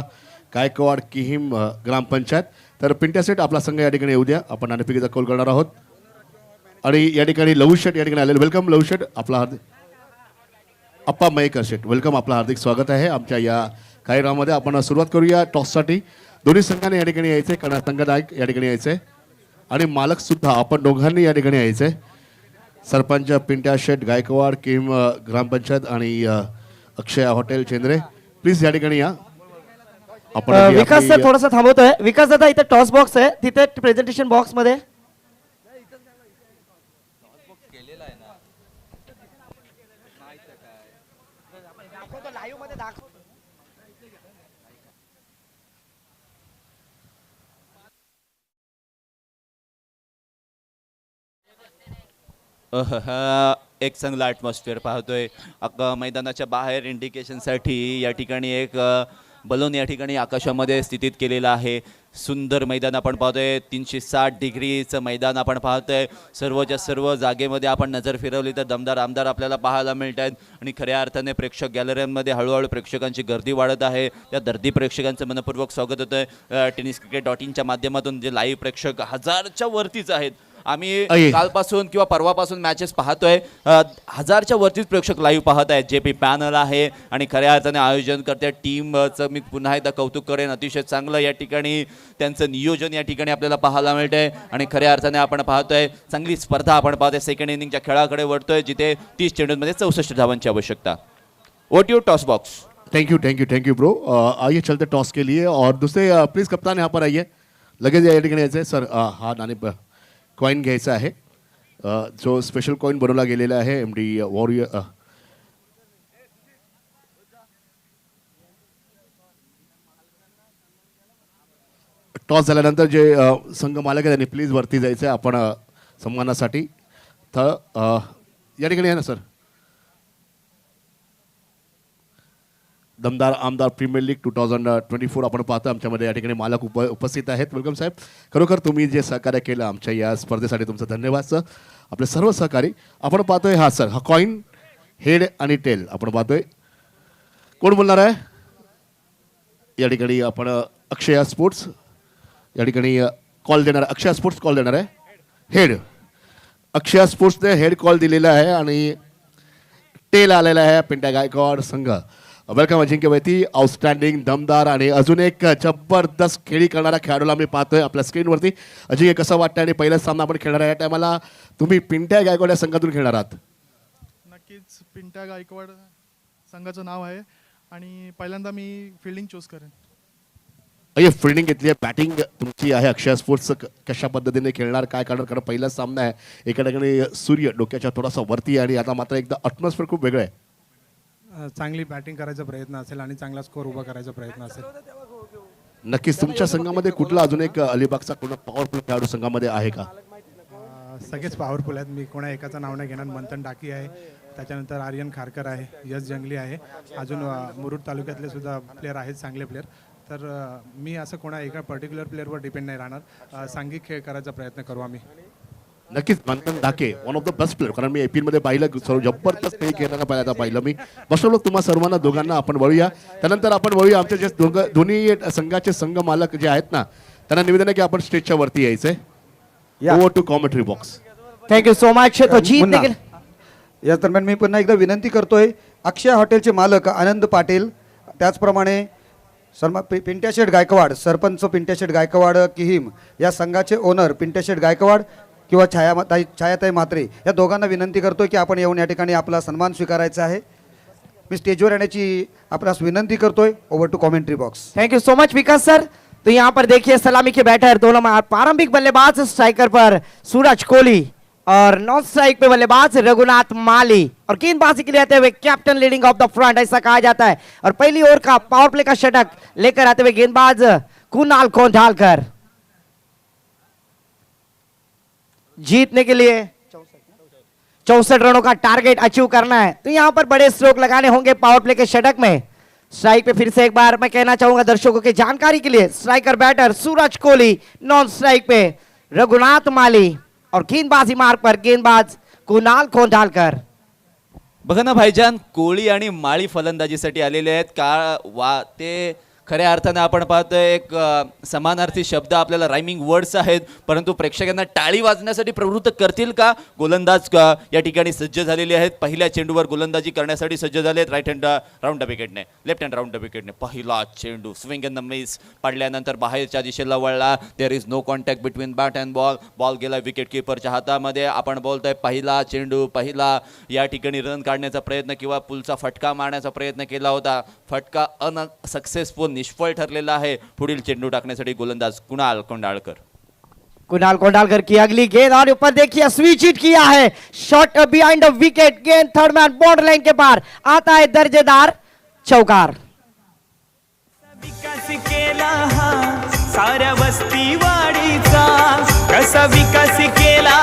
गायकवाड किहीम ग्रामपंचायत. तर पिंट्या सेट आपला संघ या ठिकाणी येऊ द्या, आपण नाणेफेकीचा कौल करणार आहोत. आणि या ठिकाणी लहू शेट या ठिकाणी आलेले. वेलकम लहू शेट, आपला हार्दिक अप्पा मयेकर शेट, वेलकम, आपलं हार्दिक स्वागत आहे आमच्या या कार्यक्रमामध्ये. आपण सुरुवात करूया टॉससाठी. दोन्ही संघाने या ठिकाणी यायचे, कारण संघनायक या ठिकाणी यायचे आणि मालक सुद्धा आपण दोघांनी या ठिकाणी यायचे. सरपंच पिंट्या शेट गायकवाड किहीम ग्रामपंचायत आणि अक्षय हॉटेल चेंद्रे, प्लीज या ठिकाणी या. आपण विकास सर थोडासा थांबवतोय. विकास दादा इथे टॉस बॉक्स आहे, तिथे प्रेझेंटेशन बॉक्स मध्ये एक चांगला ॲटमॉस्फिअर पाहतोय. मैदानाच्या बाहेर इंडिकेशनसाठी या ठिकाणी एक बलून या ठिकाणी आकाशामध्ये स्थितीत केलेला आहे. सुंदर मैदान आपण पाहतोय. 360 डिग्रीचं मैदान आपण पाहतोय. सर्वच्या सर्व जागेमध्ये आपण नजर फिरवली तर दमदार आमदार आपल्याला पाहायला मिळत आहेत आणि खऱ्या अर्थाने प्रेक्षक गॅलऱ्यांमध्ये हळूहळू प्रेक्षकांची गर्दी वाढत आहे. त्या दर्दी प्रेक्षकांचं मनपूर्वक स्वागत होतं आहे. tenniscricket.in च्या माध्यमातून जे लाईव्ह प्रेक्षक 1000च्या वरतीच आहेत. आम्ही कालपासून किंवा परवापासून मॅचेस पाहतोय, 1000च्या वरतीच प्रेक्षक लाईव्ह पाहत आहेत. जे पी पॅनल आहे आणि खऱ्या अर्थाने आयोजन करते टीमचं मी पुन्हा एकदा कौतुक करेन. अतिशय चांगलं या ठिकाणी त्यांचं नियोजन या ठिकाणी आपल्याला पाहायला मिळतंय आणि खऱ्या अर्थाने आपण पाहतोय चांगली स्पर्धा आपण पाहतोय. सेकंड इनिंगच्या खेळाकडे वळतोय, जिथे 30 चेंडूंमध्ये 64 धावांची आवश्यकता. What you toss box. Thank you bro. आइए चलते टॉस के लिए. और दूसरे प्लीज कप्तान यहाँ पर आइए, लगेच या ठिकाणी यायचं सर. हा नाणे कॉइन घ्यायचा आहे, जो स्पेशल कॉइन बनवला गेलेला आहे MD वॉरियर. टॉस झाल्यानंतर जे संघ मालक आहे त्यांनी प्लीज वरती जायचं आहे आपण सन्मानासाठी. तर या ठिकाणी आहे ना सर. दमदार आमदार प्रीमियर लीग 2024 आपण पाहतो. आमच्यामध्ये या ठिकाणी मालक उपस्थित आहेत. वेलकम साहेब. खरोखर तुम्ही जे सहकार्य केलं आमच्या या स्पर्धेसाठी तुमचं धन्यवाद सर. आपले सर्व सहकारी आपण पाहतोय. हा सर, हा कॉइन हेड आणि टेल आपण पाहतोय. कोण बोलणार आहे या ठिकाणी. आपण अक्षय स्पोर्ट्स या ठिकाणी कॉल देणार. अक्षय स्पोर्ट्स कॉल देणार आहे. हेड अक्षय स्पोर्ट्सने हेड कॉल दिलेला आहे आणि टेल आलेला आहे पिंट्या गायकवाड संघ. वेलकम अजिंक्य वैती, आउटस्टँडिंग, दमदार आणि अजून एक जबरदस्त खेळी करणारा खेळाडूला मी पाहतोय आपल्या स्क्रीनवरती. अजिंक्य, कसं वाटतं आणि पहिलाच सामना आपण खेळणार आहे या टायमाला तुम्ही पिंट्या गायकवाड या संघातून खेळणार आहात. नक्कीच पिंट्या गायकवाड संघाचं नाव आहे आणि पहिल्यांदा मी फिल्डिंग चूज करेन. फिल्डिंग घेतली आहे, बॅटिंग तुमची आहे. अक्षय स्पोर्ट्स कशा पद्धतीने खेळणार, काय करणार, कारण पहिलाच सामना आहे. एका ठिकाणी सूर्य डोक्याच्या थोडासा वरती आणि आता मात्र एकदा ॲटमॉस्फिअर खूप वेगळं आहे. चांगली बॅटिंग करायचा प्रयत्न असेल आणि चांगला स्कोर उभा करायचा प्रयत्न असेल. नक्कीच. तुमच्या संघामध्ये कुठला अजून एक अलिबागचा कोणा पॉवरफुल खेळाडू संघामध्ये आहे का. सगळेच पॉवरफुल आहेत. मी कोणा एकाचं नाव नाही घेणार. मंथन डाकी आहे, त्याच्यानंतर आर्यन खारकर आहे, यश जंगली आहे, अजून मुरुड तालुक्यातले सुद्धा प्लेअर आहेत चांगले प्लेअर. तर मी असं कोणा एका पर्टिक्युलर प्लेअरवर डिपेंड नाही राहणार. सांघिक खेळ करायचा प्रयत्न करू आम्ही. नक्कीच. Manthan Dake one of the best player, कारण मी APL मध्ये पाहिलं सर्व जबरदस्त खेळ खेळताना पाहिलं मी. बसवलो तुम्हा सर्वांना दोघांना आपण वळूया. त्यानंतर आपण वळूया आमचे जे दोन्ही संघाचे संघ मालक जे आहेत ना, त्यांना निवेदन आहे की आपण स्टेजच्या वरती यायचंय. Over to commentary box. Thank you so much. तो जीत देखील. या दरम्यान मी पुन्हा एकदा विनंती करतोय, अक्षय हॉटेलचे मालक आनंद पाटील, त्याचप्रमाणे पिंट्या शेठ गायकवाड, सरपंच पिंट्या शेठ गायकवाड किहीम, या संघाचे ओनर पिंट्या शेठ गायकवाड किंवा छायाताई म्हात्रे, या दोघांना विनंती करतोय की आपण येऊन या ठिकाणी आपला सन्मान स्वीकारायचा आहे. मी स्टेजवर येण्याची आपल्यास विनंती करतोय. Over to commentary box. Thank you so much Vikas sir. तो यहाँ पर देखिए सलामी के बैटर दोनों प्रारंभिक बल्लेबाज स्ट्राइकर पर सूरज कोहली और नॉन स्ट्राइक पे बल्लेबाज रघुनाथ माली और गेंदबाजी के लिए आते हुए captain leading of the front ऐसा कहा जाता है. और पहली ओवर का पावर प्ले का षटक लेकर आते हुए गेंदबाज कुणाल कोंढालकर. जीतने के लिए 64 रनों का टारगेट अचीव करना है तो यहाँ पर बड़े स्ट्रोक लगाने होंगे पावर प्ले के षटक में। स्ट्राइक पे फिर से एक बार मैं कहना चाहूंगा दर्शकों की जानकारी के लिए, striker batter Suraj Kohli, non striker पे रघुनाथ माली और गेंदबाजी मार्ग पर गेंदबाज कुणाल कोंडालकर। बघा ना भाईजान, कोहली आणि माळी फलंदाजीसाठी आलेले आहेत का ते खऱ्या अर्थानं आपण पाहतोय एक समानार्थी शब्द आपल्याला रायमिंग वर्ड्स आहेत, परंतु प्रेक्षकांना टाळी वाजण्यासाठी प्रवृत्त करतील का? गोलंदाज या ठिकाणी सज्ज झालेले आहेत, पहिल्या चेंडूवर गोलंदाजी करण्यासाठी सज्ज झाले आहेत. राईट हँड राऊंड द विकेटने, लेफ्ट हँड राऊंड द विकेटने पहिला चेंडू स्विंग इन द मिस पडल्यानंतर बाहेरच्या दिशेला वळला. There is no contact between bat and ball. Ball गेला विकेट किपरच्या हातामध्ये. आपण बोलतोय पहिला चेंडू, पहिला या ठिकाणी रन काढण्याचा प्रयत्न किंवा पुलचा फटका मारण्याचा प्रयत्न केला होता. फटका अनसक्सेसफुल, निष्फळ ठरलेला आहे. पुढील चेंडू टाकण्यासाठी गोलंदाज कुणाल कोंडाळकर. कुणाल कोंडालकर की अगली गेंद और ऊपर देखिए स्विच हिट किया है, शॉट बिहाइंड द विकेट, गेंद थर्ड मैन बॉर्डर लाइन के पार आता है, दर्जेदार चौकार. विकास केला हा साऱ्या वस्ती वाडीचा, कसा विकास केला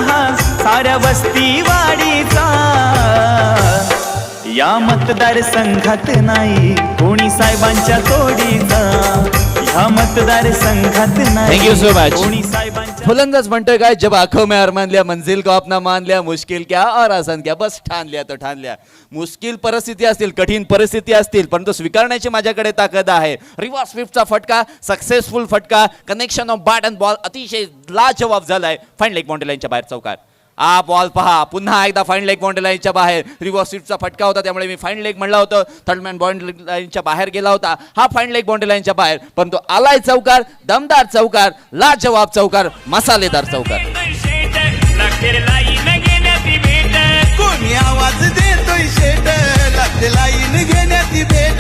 हा साऱ्या वस्ती वाडीचा. या मतदारसंघात नाही कोणी साहेबांच्या तोडीचा, या मतदारसंघात नाही. Thank you so much. कोणी साहेबांच्या. फलंदाज म्हणतोय काय, जब आंखों में अरमान लिया मंजिल को अपना मान लिया, मुश्किल क्या और आसान क्या, बस ठान लिया तो ठान लिया. मुश्किल परिस्थिती असतील, कठीण परिस्थिती असतील, परंतु स्वीकारण्याची माझ्याकडे ताकद आहे. रिव्हर्स स्विफ्टचा फटका, सक्सेसफुल फटका, connection of bat and ball अतिशय लाजवाब झालाय. फाईन लेग बाउंड्री लाईनच्या बाहेर चौकार. बॉल पहा पुन्हा एकदा फाईन लेग बाउंड्री लाईनच्या बाहेर. रिव्हर्स स्विफ्टचा फटका होता त्यामुळे मी फाईन लेग म्हणलं होतं. थर्ड मॅन बाउंड्री लाईनच्या बाहेर गेला होता, हा फाईन लेग बाउंड्री लाईनच्या बाहेर, परंतु आलाय चौकार, दमदार चौकार, लाजवाब चौकार, मसालेदार चौकार. कोणी आवाज देतोय शेट, लागते लाईन घेण्याची भेट.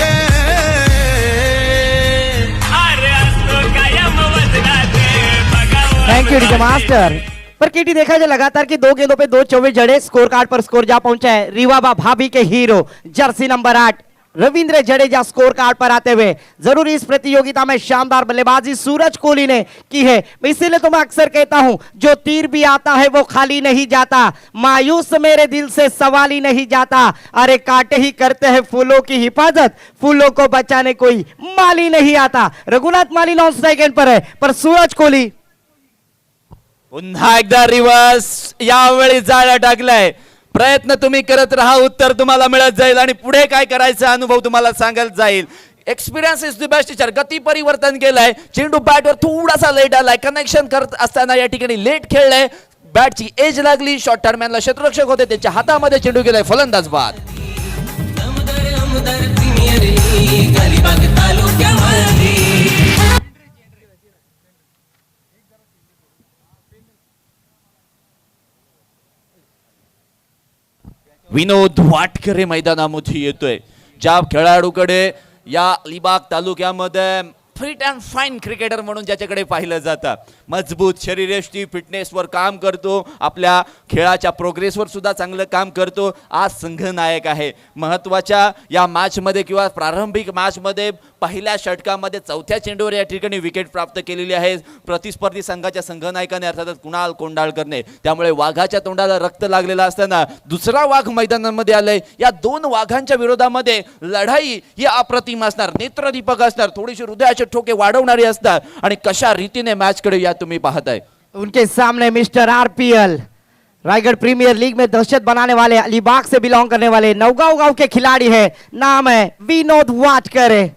Thank you DJ master. पर केटी देखा जाए लगातार कि 2 गेंदों पे 2 चौबे जड़े, स्कोर कार्ड पर स्कोर जा पहुंचा है रिवाबा भाभी के hero jersey number 8 Ravindra Jadeja scorecard पर आते हुए. जरूर इस प्रतियोगिता में शानदार बल्लेबाजी सूरज कोहली ने की है, इसीलिए तो मैं अक्सर कहता हूं जो तीर भी आता है वो खाली नहीं जाता, मायूस मेरे दिल से सवाल ही नहीं जाता, अरे कांटे ही करते हैं फूलों की हिफाजत, फूलों को बचाने कोई माली नहीं आता. रघुनाथ माली नॉन स्ट्राइक एंड पर है, पर सूरज कोहली पुन्हा एकदा रिव्हर्स, यावेळी जाळा टाकलाय. प्रयत्न तुम्ही करत राहा, उत्तर तुम्हाला मिळत जाईल आणि पुढे काय करायचा अनुभव तुम्हाला सांगत जाईल. Experience is the best teacher. गती परिवर्तन केलंय, चेंडू बॅटवर थोडासा लेट आलाय, कनेक्शन करत असताना या ठिकाणी लेट खेळलाय, बॅटची एज लागली, शॉर्ट टर्मॅनला क्षेत्ररक्षक होते त्यांच्या हातामध्ये चेंडू गेलाय, फलंदाज बाद. विनोद वाटकरे मैदानामध्ये येतोय. ज्या खेळाडूकडे या अलिबाग तालुक्यामध्ये फिट अँड फाईन क्रिकेटर म्हणून ज्याच्याकडे पाहिलं जातं, मजबूत शरीरयष्टी, फिटनेसवर काम करतो, आपल्या खेळाच्या प्रोग्रेसवर सुद्धा चांगलं काम करतो, आज संघनायक आहे. महत्त्वाच्या या मॅचमध्ये किंवा प्रारंभिक मॅचमध्ये पहिल्या षटकामध्ये चौथ्या चेंडूवर या ठिकाणी विकेट प्राप्त केलेली आहे प्रतिस्पर्धी संघाच्या संघनायकाने अर्थातच कुणाल कोंडाळकरने. त्यामुळे वाघाच्या तोंडाला रक्त लागलेला असताना दुसरा वाघ मैदानामध्ये आलाय. या 2 वाघांच्या विरोधामध्ये लढाई ही अप्रतिम असणार, नेत्रदीपक असणार, थोडीशी हृदयाचे ठोके वाढवणारी असणार आणि कशा रीतीने मॅच कडे या तुम्ही पाहताय. उनके सामने mister RPL Raigad Premier League में दहशत बनाने वाले, अलीबाग से बिलोंग करने वाले नौगांव गांव के खिलाड़ी है, नाम है विनोद वाटकर.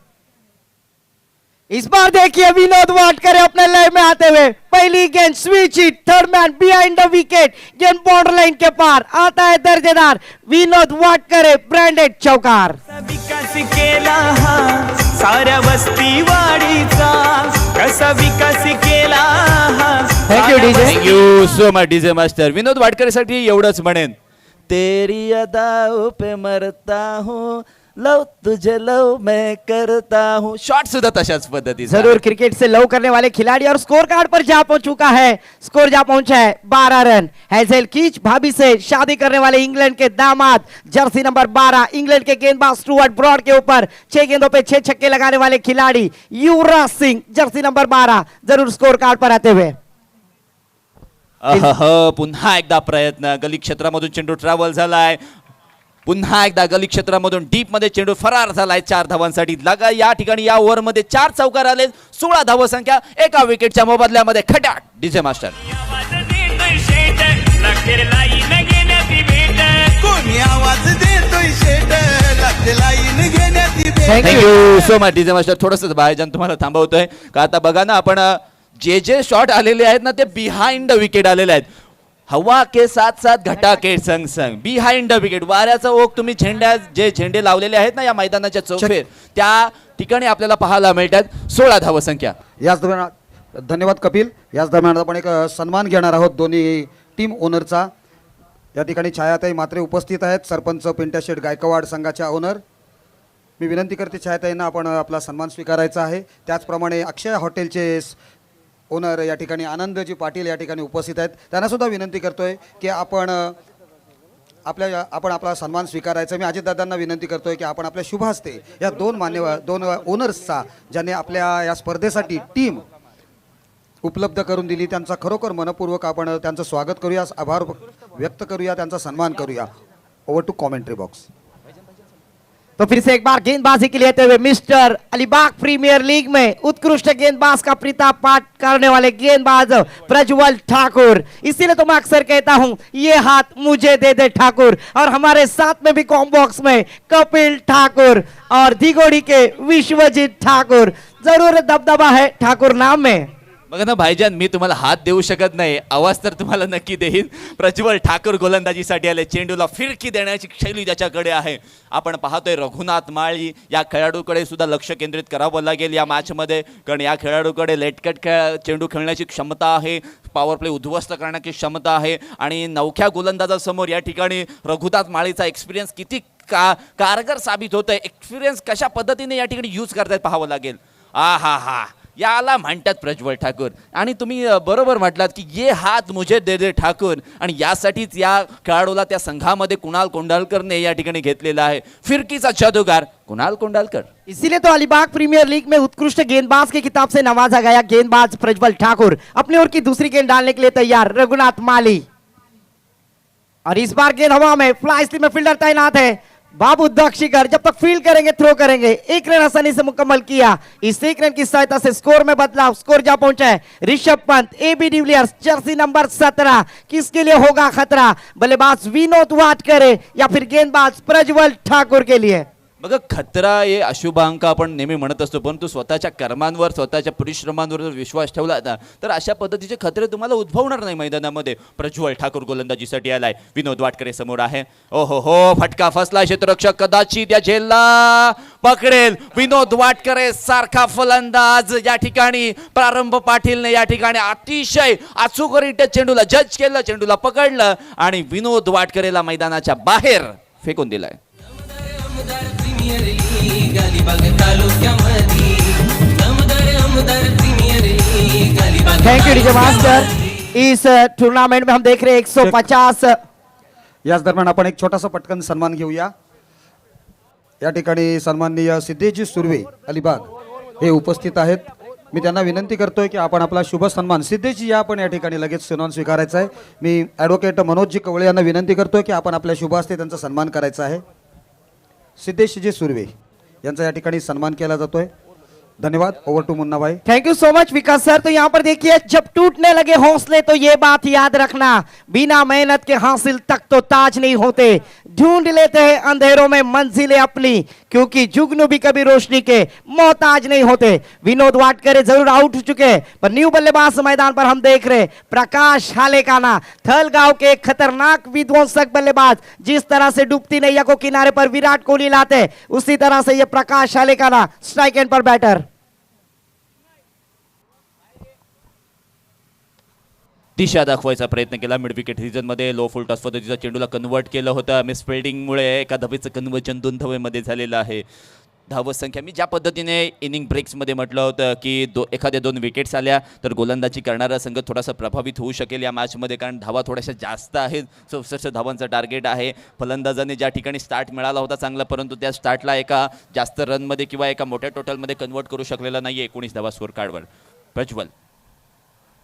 इस बार देखिए विनोद वाटकर अपने लय में आते हुए, पहली गेंद switch hit, third man behind the wicket, गेंद बॉर्डर लाइन के पार आता है, दर्जेदार विनोद वाटकर ब्रांडेड चौकार. विकास केला हा साऱ्या वस्ती वाडीचा, कसा विकास केला हा. Thank you DJ. Thank you so much DJ master. Vinod वाटकरसाठी एवढंच म्हणेन, तेरी अदाओं पे मरता हूँ, लव तुझे लव मैं करता हूँ. शॉट सुद्धा तशाच पद्धतीचा. जरूर क्रिकेट से लव करने वाले खिलाड़ी और स्कोर कार्ड पर जा पहुंच चुका है, स्कोर जा पहुंचा है 12 रन. हैजेल कीच भाभी से शादी करने वाले इंग्लैंड के दामाद जर्सी नंबर 12, इंग्लैंड के गेंदबाज स्टुअर्ट ब्रॉड के ऊपर 6 गेंदों पे 6 छक्के लगाने वाले खिलाड़ी युवराज सिंह जर्सी नंबर 12 जरूर स्कोर कार्ड पर आते हुए. पुन्हा एकदा प्रयत्न, गली क्षेत्रामधून चेंडू ट्रॅव्हल झालाय, पुन्हा एकदा गली क्षेत्रामधून डीप मध्ये चेंडू फरार झालाय 4 धावांसाठी. लगा या ठिकाणी या ओव्हरमध्ये 4 चौकार आले, 16 धाव संख्या, एका विकेटच्या मोबदल्यामध्ये खटाक डीजे मास्टर. कोणी आवाज देतोय शेट लागते लाईन घेण्याची भेट. Thank you so much DJ master. थोडंसं भाईजान तुम्हाला थांबवतोय का आता बघा ना, आपण जे शॉट आलेले आहेत ना ते बिहाइंड द विकेट आलेले आहेत. हवा के साथ साथ घटा के संग संग बिहाइंड द विकेट, वाऱ्याचा ओघ तुम्ही जे झेंडे लावलेले आहेत ना या मैदानाच्या चौफेर त्या ठिकाणी आपल्याला पाहायला मिळतात. 16 धाव संख्या. याच दरम्यान धन्यवाद कपिल. याच दरम्यान आपण एक सन्मान घेणार आहोत दोन्ही टीम ओनरचा. या ठिकाणी छायाताई मात्रे उपस्थित आहेत, सरपंच पिंट्या शेठ गायकवाड संघाच्या ओनर. मी विनंती करते छायाताईंना आपण आपला सन्मान स्वीकारायचा आहे. त्याचप्रमाणे अक्षय हॉटेलचे ओनर या ठिकाणी आनंदजी पाटील या ठिकाणी उपस्थित आहेत. त्यांना सुद्धा विनंती करतोय की आपण आपला सन्मान स्वीकारायचा. मी अजितदादांना विनंती करतोय की आपण आपल्या शुभ हस्ते या दोन ओनर्सचा ज्यांनी आपल्या या स्पर्धेसाठी टीम उपलब्ध करून दिली त्यांचा खरोखर मनपूर्वक आपण त्यांचं स्वागत करूया, आभार व्यक्त करूया, त्यांचा सन्मान करूया. Over to commentary box. तो फिर से एक बार गेंदबाजी के लिए आते हुए मिस्टर अलीबाग प्रीमियर लीग में उत्कृष्ट गेंदबाज का प्रताप पाठ करने वाले गेंदबाज प्रज्वल ठाकुर. इसीलिए तो मैं अक्सर कहता हूं ये हाथ मुझे दे दे ठाकुर. और हमारे साथ में भी कॉम बॉक्स में कपिल ठाकुर और दिगोड़ी के विश्वजीत ठाकुर. जरूर दबदबा है ठाकुर नाम में. बघा ना भाईजान, मी तुम्हाला हात देऊ शकत नाही, आवाज तर तुम्हाला नक्की देईन. प्रज्वल ठाकूर गोलंदाजीसाठी आले, चेंडूला फिरकी देण्याची शैली त्याच्याकडे आहे. आपण पाहतोय रघुनाथ माळी या खेळाडूकडे सुद्धा लक्ष केंद्रित करावं लागेल या मॅचमध्ये, कारण या खेळाडूकडे लेटकट चेंडू खेळण्याची क्षमता आहे, पॉवर प्ले उद्ध्वस्त करण्याची क्षमता आहे. आणि नवख्या गोलंदाजासमोर या ठिकाणी रघुनाथ माळीचा एक्सपिरियन्स किती कारगर साबित होतोय, एक्सपिरियन्स कशा पद्धतीने या ठिकाणी यूज करतायत पाहावं लागेल. हा याला म्हणतात प्रज्वल ठाकूर. आणि तुम्ही बरोबर म्हटलात की ये हात मुझे दे दे ठाकूर. आणि यासाठीच या खेळाडूला त्या संघामध्ये कुणाल कोंडालकरने या ठिकाणी घेतलेला आहे. फिरकीचा जादूगार कुणाल कोंडालकर. इसीलिए तो अलीबाग प्रीमियर लीग में उत्कृष्ट गेंदबाज के खिताब से नवाजा गया गेंदबाज प्रज्वल ठाकुर. अपनी ओर की दूसरी गेंद डालने के लिए तैयार रघुनाथ माली. और इस बार गेंद हवा में, फ्लाई स्लिप में फील्डर तैनात है बाबू दक्षिकर. जब तक फील्ड करेंगे थ्रो करेंगे. 1 रन आसानी से मुकम्मल किया. इस 1 रन की सहायता से स्कोर में बदलाव, स्कोर जा पहुंचा है Rishabh Pant, AB de Villiers, jersey number 17. किसके लिए होगा खतरा, बल्लेबाज विनोद वाटकर या फिर गेंदबाज प्रज्वल ठाकुर के लिए. बघा, खतरा हे अशुभ अंक आपण नेहमी म्हणत असतो, परंतु स्वतःच्या कर्मांवर स्वतःच्या परिश्रमांवर जर विश्वास ठेवला तर अशा पद्धतीचे खतरे तुम्हाला उद्भवणार नाही मैदानामध्ये. प्रज्वल ठाकूर गोलंदाजीसाठी आलाय, विनोद वाटकरे समोर आहे. हो फटका फसला, क्षेत्ररक्षक कदाचित या झेलला पकडेल. विनोद वाटकरे सारखा फलंदाज या ठिकाणी प्रारंभ पाटीलने या ठिकाणी अतिशय अचूकरित्या चेंडूला जज केलं, चेंडूला पकडलं आणि विनोद वाटकरेला मैदानाच्या बाहेर फेकून दिलाय. Thank you DJ master. Is tournament में हम देख रहे हैं 150. याच दरम्यान आपण एक छोटासा पटकन सन्मान घेऊया. या ठिकाणी सन्माननीय सिद्धेशजी सुर्वे अलिबाग हे उपस्थित आहेत. मी त्यांना विनंती करतोय की आपण आपला शुभ सन्मान, सिद्धेशजी या आपण या ठिकाणी लगेच सन्मान स्वीकारायचा आहे. मी ॲडव्होकेट मनोजजी कवळे यांना विनंती करतोय की आपण आपल्या शुभ हस्ते त्यांचा सन्मान करायचा आहे. सिद्धेशजी सुर्वे यांचा या ठिकाणी सन्मान केला जातोय. धन्यवाद. ओवर टू मुन्ना भाई. Thank you so much Vikas sir. तो यहाँ पर देखिए, जब टूटने लगे हौसले तो ये बात याद रखना, बिना मेहनत के हासिल तक तो ताज नहीं होते. ढूंढ लेते हैं अंधेरों में मंजिलें अपनी, क्योंकि जुगनू भी कभी रोशनी के मोहताज नहीं होते. विनोद वाटकर जरूर आउट हो चुके हैं, पर न्यू बल्लेबाज मैदान पर हम देख रहे प्रकाश हालेकाना, थलगांव के एक खतरनाक विध्वंसक बल्लेबाज. जिस तरह से डूबती नैया को किनारे पर विराट कोहली लाते, उसी तरह से ये प्रकाश हालेकाना स्ट्राइक एंड पर बैटर. दिशा दाखवायचा प्रयत्न केला मिड विकेट सीझनमध्ये. लो फुल टॉस पद्धतीचा चेंडूला कन्वर्ट केलं होतं. मिसफिल्डिंगमुळे एका धावेचं कन्वर्जन 2 धावेमध्ये झालेलं आहे. धावत संख्या मी ज्या पद्धतीने इनिंग ब्रेक्समध्ये म्हटलं होतं की एखाद्या 2 विकेट्स आल्या तर गोलंदाजी करणारा संघ थोडासा प्रभावित होऊ शकेल या मॅचमध्ये, कारण धावा थोड्याशा जास्त आहेत. 64 धावांचं टार्गेट आहे. फलंदाजाने ज्या ठिकाणी स्टार्ट मिळाला होता चांगला, परंतु त्या स्टार्टला एका जास्त रनमध्ये किंवा एका मोठ्या टोटलमध्ये कन्वर्ट करू शकलेला नाही. 19 धावा स्कोर कार्डवर. प्रज्वल,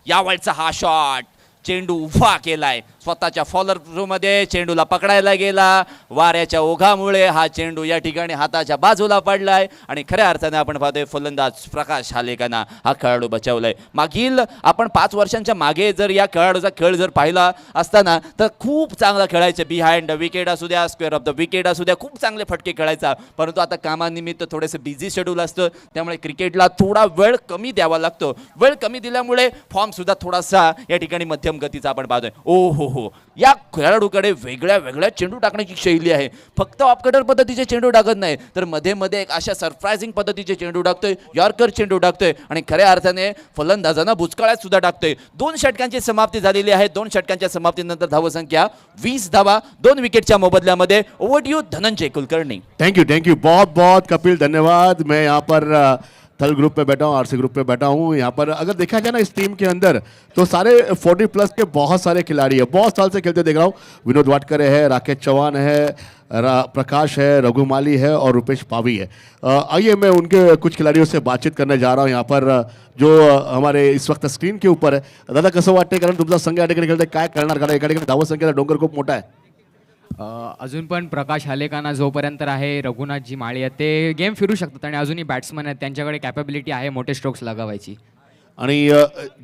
यावेळचा हा शॉट चेंडू उभा केलाय स्वतःच्या फॉलर मध्ये, चेंडूला पकडायला गेला, वाऱ्याच्या ओघामुळे हा चेंडू या ठिकाणी हाताच्या बाजूला पडलाय आणि खऱ्या अर्थाने आपण पाहतोय फलंदाज प्रकाश हालेकांना हा खेळाडू बचावलाय. मागील आपण 5 वर्षांच्या मागे जर या खेळाडूचा खेळ जर पाहिला असताना तर खूप चांगला खेळायचा, बिहाइंड द विकेट असू द्या, स्क्वेअर ऑफ द विकेट असू द्या, खूप चांगले फटके खेळायचा. परंतु आता कामानिमित्त थोडेसे बिझी शेड्यूल असतं, त्यामुळे क्रिकेटला थोडा वेळ कमी द्यावा लागतो. वेळ कमी दिल्यामुळे फॉर्म सुद्धा थोडासा या ठिकाणी मध्यम गतीचा आपण पाहतोय. ओ हो, या खेळाडूकडे वेगळ्या वेगळ्या चेंडू टाकण्याची शैली आहे. फक्त ऑफ कटर पद्धतीचे चेंडू टाकत नाही, तर मध्ये मध्ये एक अशा सरप्राइझिंग पद्धतीचे चेंडू टाकतोय, यॉर्कर चेंडू टाकतोय आणि खऱ्या अर्थाने फलंदाजांना बुचकाळ्यात सुद्धा टाकतोय. 2 षटकांची समाप्ती झालेली आहे. 2 षटकांच्या समाप्तीनंतर धावसंख्या 20 धावा 2 विकेटच्या मोबदल्यामध्ये. Over to you Dhananjay Kulkarni. Thank you बहुत बहुत कपिल, धन्यवाद. मैं यहाँ पर थल ग्रुप पे बैठा हूँ, आरसी ग्रुप पे बैठा हूँ. यहाँ पर अगर देखा जाए ना इस टीम के अंदर तो सारे 40+ के बहुत सारे खिलाड़ी है, बहुत साल से खेलते देख रहा हूँ. विनोद वाटकर है, राकेश चौहान है, प्रकाश है, रघुमाली है और रुपेश पावी है. आइए मैं उनके कुछ खिलाड़ियों से बातचीत करने जा रहा हूँ यहाँ पर जो हमारे इस वक्त स्क्रीन के ऊपर है. दादा कसं वाटतंय, कारण तुमचा संघ या ठिकाणी खेळतोय, काय करणार, कारण एका ठिकाणी धावसंख्येचा डोंगर खूप मोठा आहे. अजून पण प्रकाश हालेकांना जोपर्यंत आहे, रघुनाथजी माळी आहेत, ते गेम फिरू शकतात आणि अजूनही बॅट्समन आहेत, त्यांच्याकडे कॅपेबिलिटी आहे मोठे स्ट्रोक्स लगावायची. आणि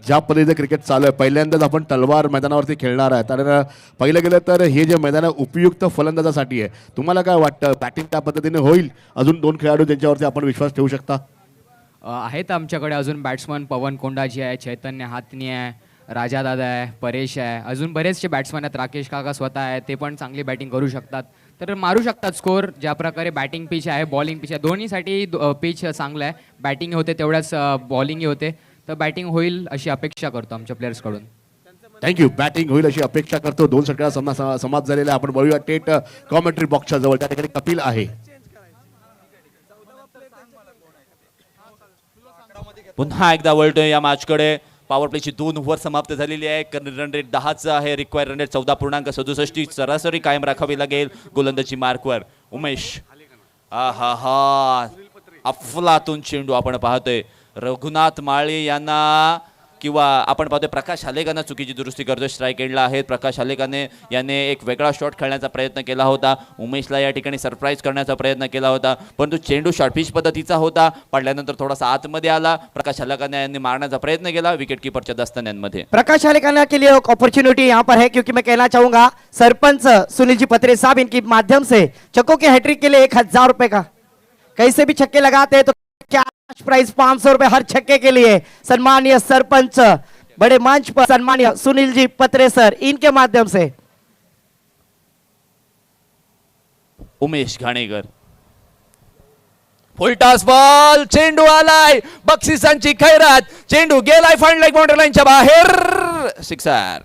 ज्या पद्धतीचं क्रिकेट चालू आहे, पहिल्यांदाच आपण तलवार मैदानावरती खेळणार आहे. तर पहिलं गेलं तर हे जे मैदान आहे उपयुक्त फलंदाजासाठी आहे. तुम्हाला काय वाटतं, बॅटिंग त्या पद्धतीने होईल? अजून 2 खेळाडू ज्यांच्यावरती आपण विश्वास ठेवू शकता? आहेत आमच्याकडे अजून बॅट्समन, पवन कोंडाजी आहे, चैतन्य हातनी आहे, राजा दादा आहे, परेश आहे, अजून बरेचसे बॅट्समन आहेत, राकेश काका स्वतः आहे, ते पण चांगली बॅटिंग करू शकतात, तर मारू शकतात स्कोर. ज्या प्रकारे बॅटिंग पिच आहे, बॉलिंग पिच आहे, दोन्हीसाठी पिच चांगलं आहे. बॅटिंग होते तेवढ्याच बॉलिंगही होते, तर बॅटिंग होईल अशी अपेक्षा करतो आमच्या प्लेयर्सकडून. थँक्यू. बॅटिंग होईल अशी अपेक्षा करतो. 2 षटकांचा सामना समाप्त झालेला आहे. आपण बघूया थेट कॉमेंट्री बॉक्सच्या जवळ, त्या ठिकाणी कपिल आहे. पुन्हा एकदा वळतोय या मॅचकडे. पॉवर प्लेची 2 ओव्हर समाप्त झालेली आहे. रन रेट 10चा आहे, रिक्वायर रन रेट 14.67 सरासरी कायम राखावी लागेल गोलंदाजी मार्कवर. उमेश, अफलातून चेंडू आपण पाहतोय. रघुनाथ माळे यांना किंवा आपण पाहतोय प्रकाश हालेकांना चुकीची दुरुस्ती करतोय. स्ट्राईक एंडला आहेत प्रकाश हालेकाने, याने एक वेगळा शॉट खेळण्याचा प्रयत्न केला होता. उमेशला या ठिकाणी सरप्राईज करण्याचा प्रयत्न केला होता, परंतु चेंडू शॉर्ट पिच पद्धतीचा होता. पडल्यानंतर थोडासा आतमध्ये आला. प्रकाश हालेकाने यांनी मारण्याचा प्रयत्न केला विकेट कीपरच्या दस्तान्यांमध्ये. प्रकाश हालेकाना के लिए एक अपॉर्चुनिटी यहाँ पर है, क्योंकि मैं कहना चाहूंगा सरपंच सुनील जी पत्रे साहब, इनके माध्यम से छक्कों के हैट्रिक के लिए 1000 रुपए का, कैसे भी छक्के लगाते हैं तो कैश प्राइस 500 रुपए हर छक्के के लिए. सम्मानीय सरपंच, बड़े मंच पर सम्मानीय सुनील जी पत्रे सर, इनके माध्यम से. Umesh Ghanekar, full toss ball, चेंडू आलाय, बक्षिसांची खैरात, चेंडू गेलाय फंड लाईक बाउंड्री लाईनच्या बाहेर, सिक्सर.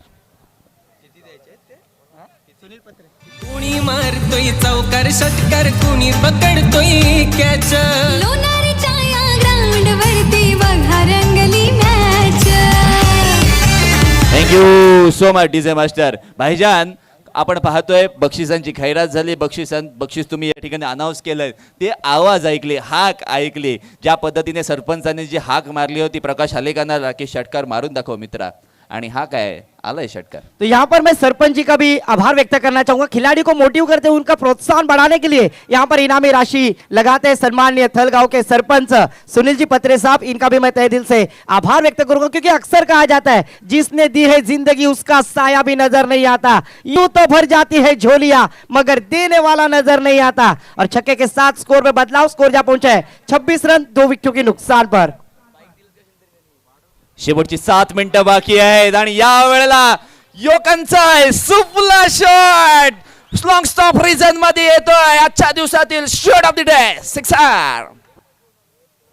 कुणी मारतोय चौकार षटकार, कुणी पकडतोय कॅच. लोणारीच्या या ग्राउंड वरती बघा रंगली match. Thank you so much DJ master. भाईजान, आपण पाहतोय बक्षिसांची खैरात झाली. बक्षीस तुम्ही या ठिकाणी अनाऊन्स केलंय, ते आवाज ऐकले, हाक ऐकली, ज्या पद्धतीने सरपंचाने जी हाक मारली होती प्रकाश हालेकांना, राकेश षटकार मारून दाखव मित्रा, आणि हा काय आलाय षटकार. तो यहाँ पर मैं सरपंच जी का भी आभार व्यक्त करना चाहूंगा. खिलाड़ी को मोटिव करते हुए उनका प्रोत्साहन बढ़ाने के लिए यहाँ पर इनामी राशि लगाते हैं सम्माननीय थलगांव के सरपंच सुनील जी पत्रे साहब, इनका भी मैं तहे दिल से आभार व्यक्त करूंगा. क्योंकि अक्सर कहा जाता है जिसने दी है जिंदगी उसका साया भी नजर नहीं आता. यूं तो भर जाती है झोलियां मगर देने वाला नजर नहीं आता. और छक्के के साथ स्कोर में बदलाव, स्कोर जा पहुंचा है 26 रन 2 विकेटों के नुकसान पर. शेवटची 7 मिनिटं बाकी आहेत आणि या वेळेला योकांचा सुपला शॉट लॉंग स्टॉप रिझन मध्ये येतोय. आजच्या दिवसातील shot of the day, sixer.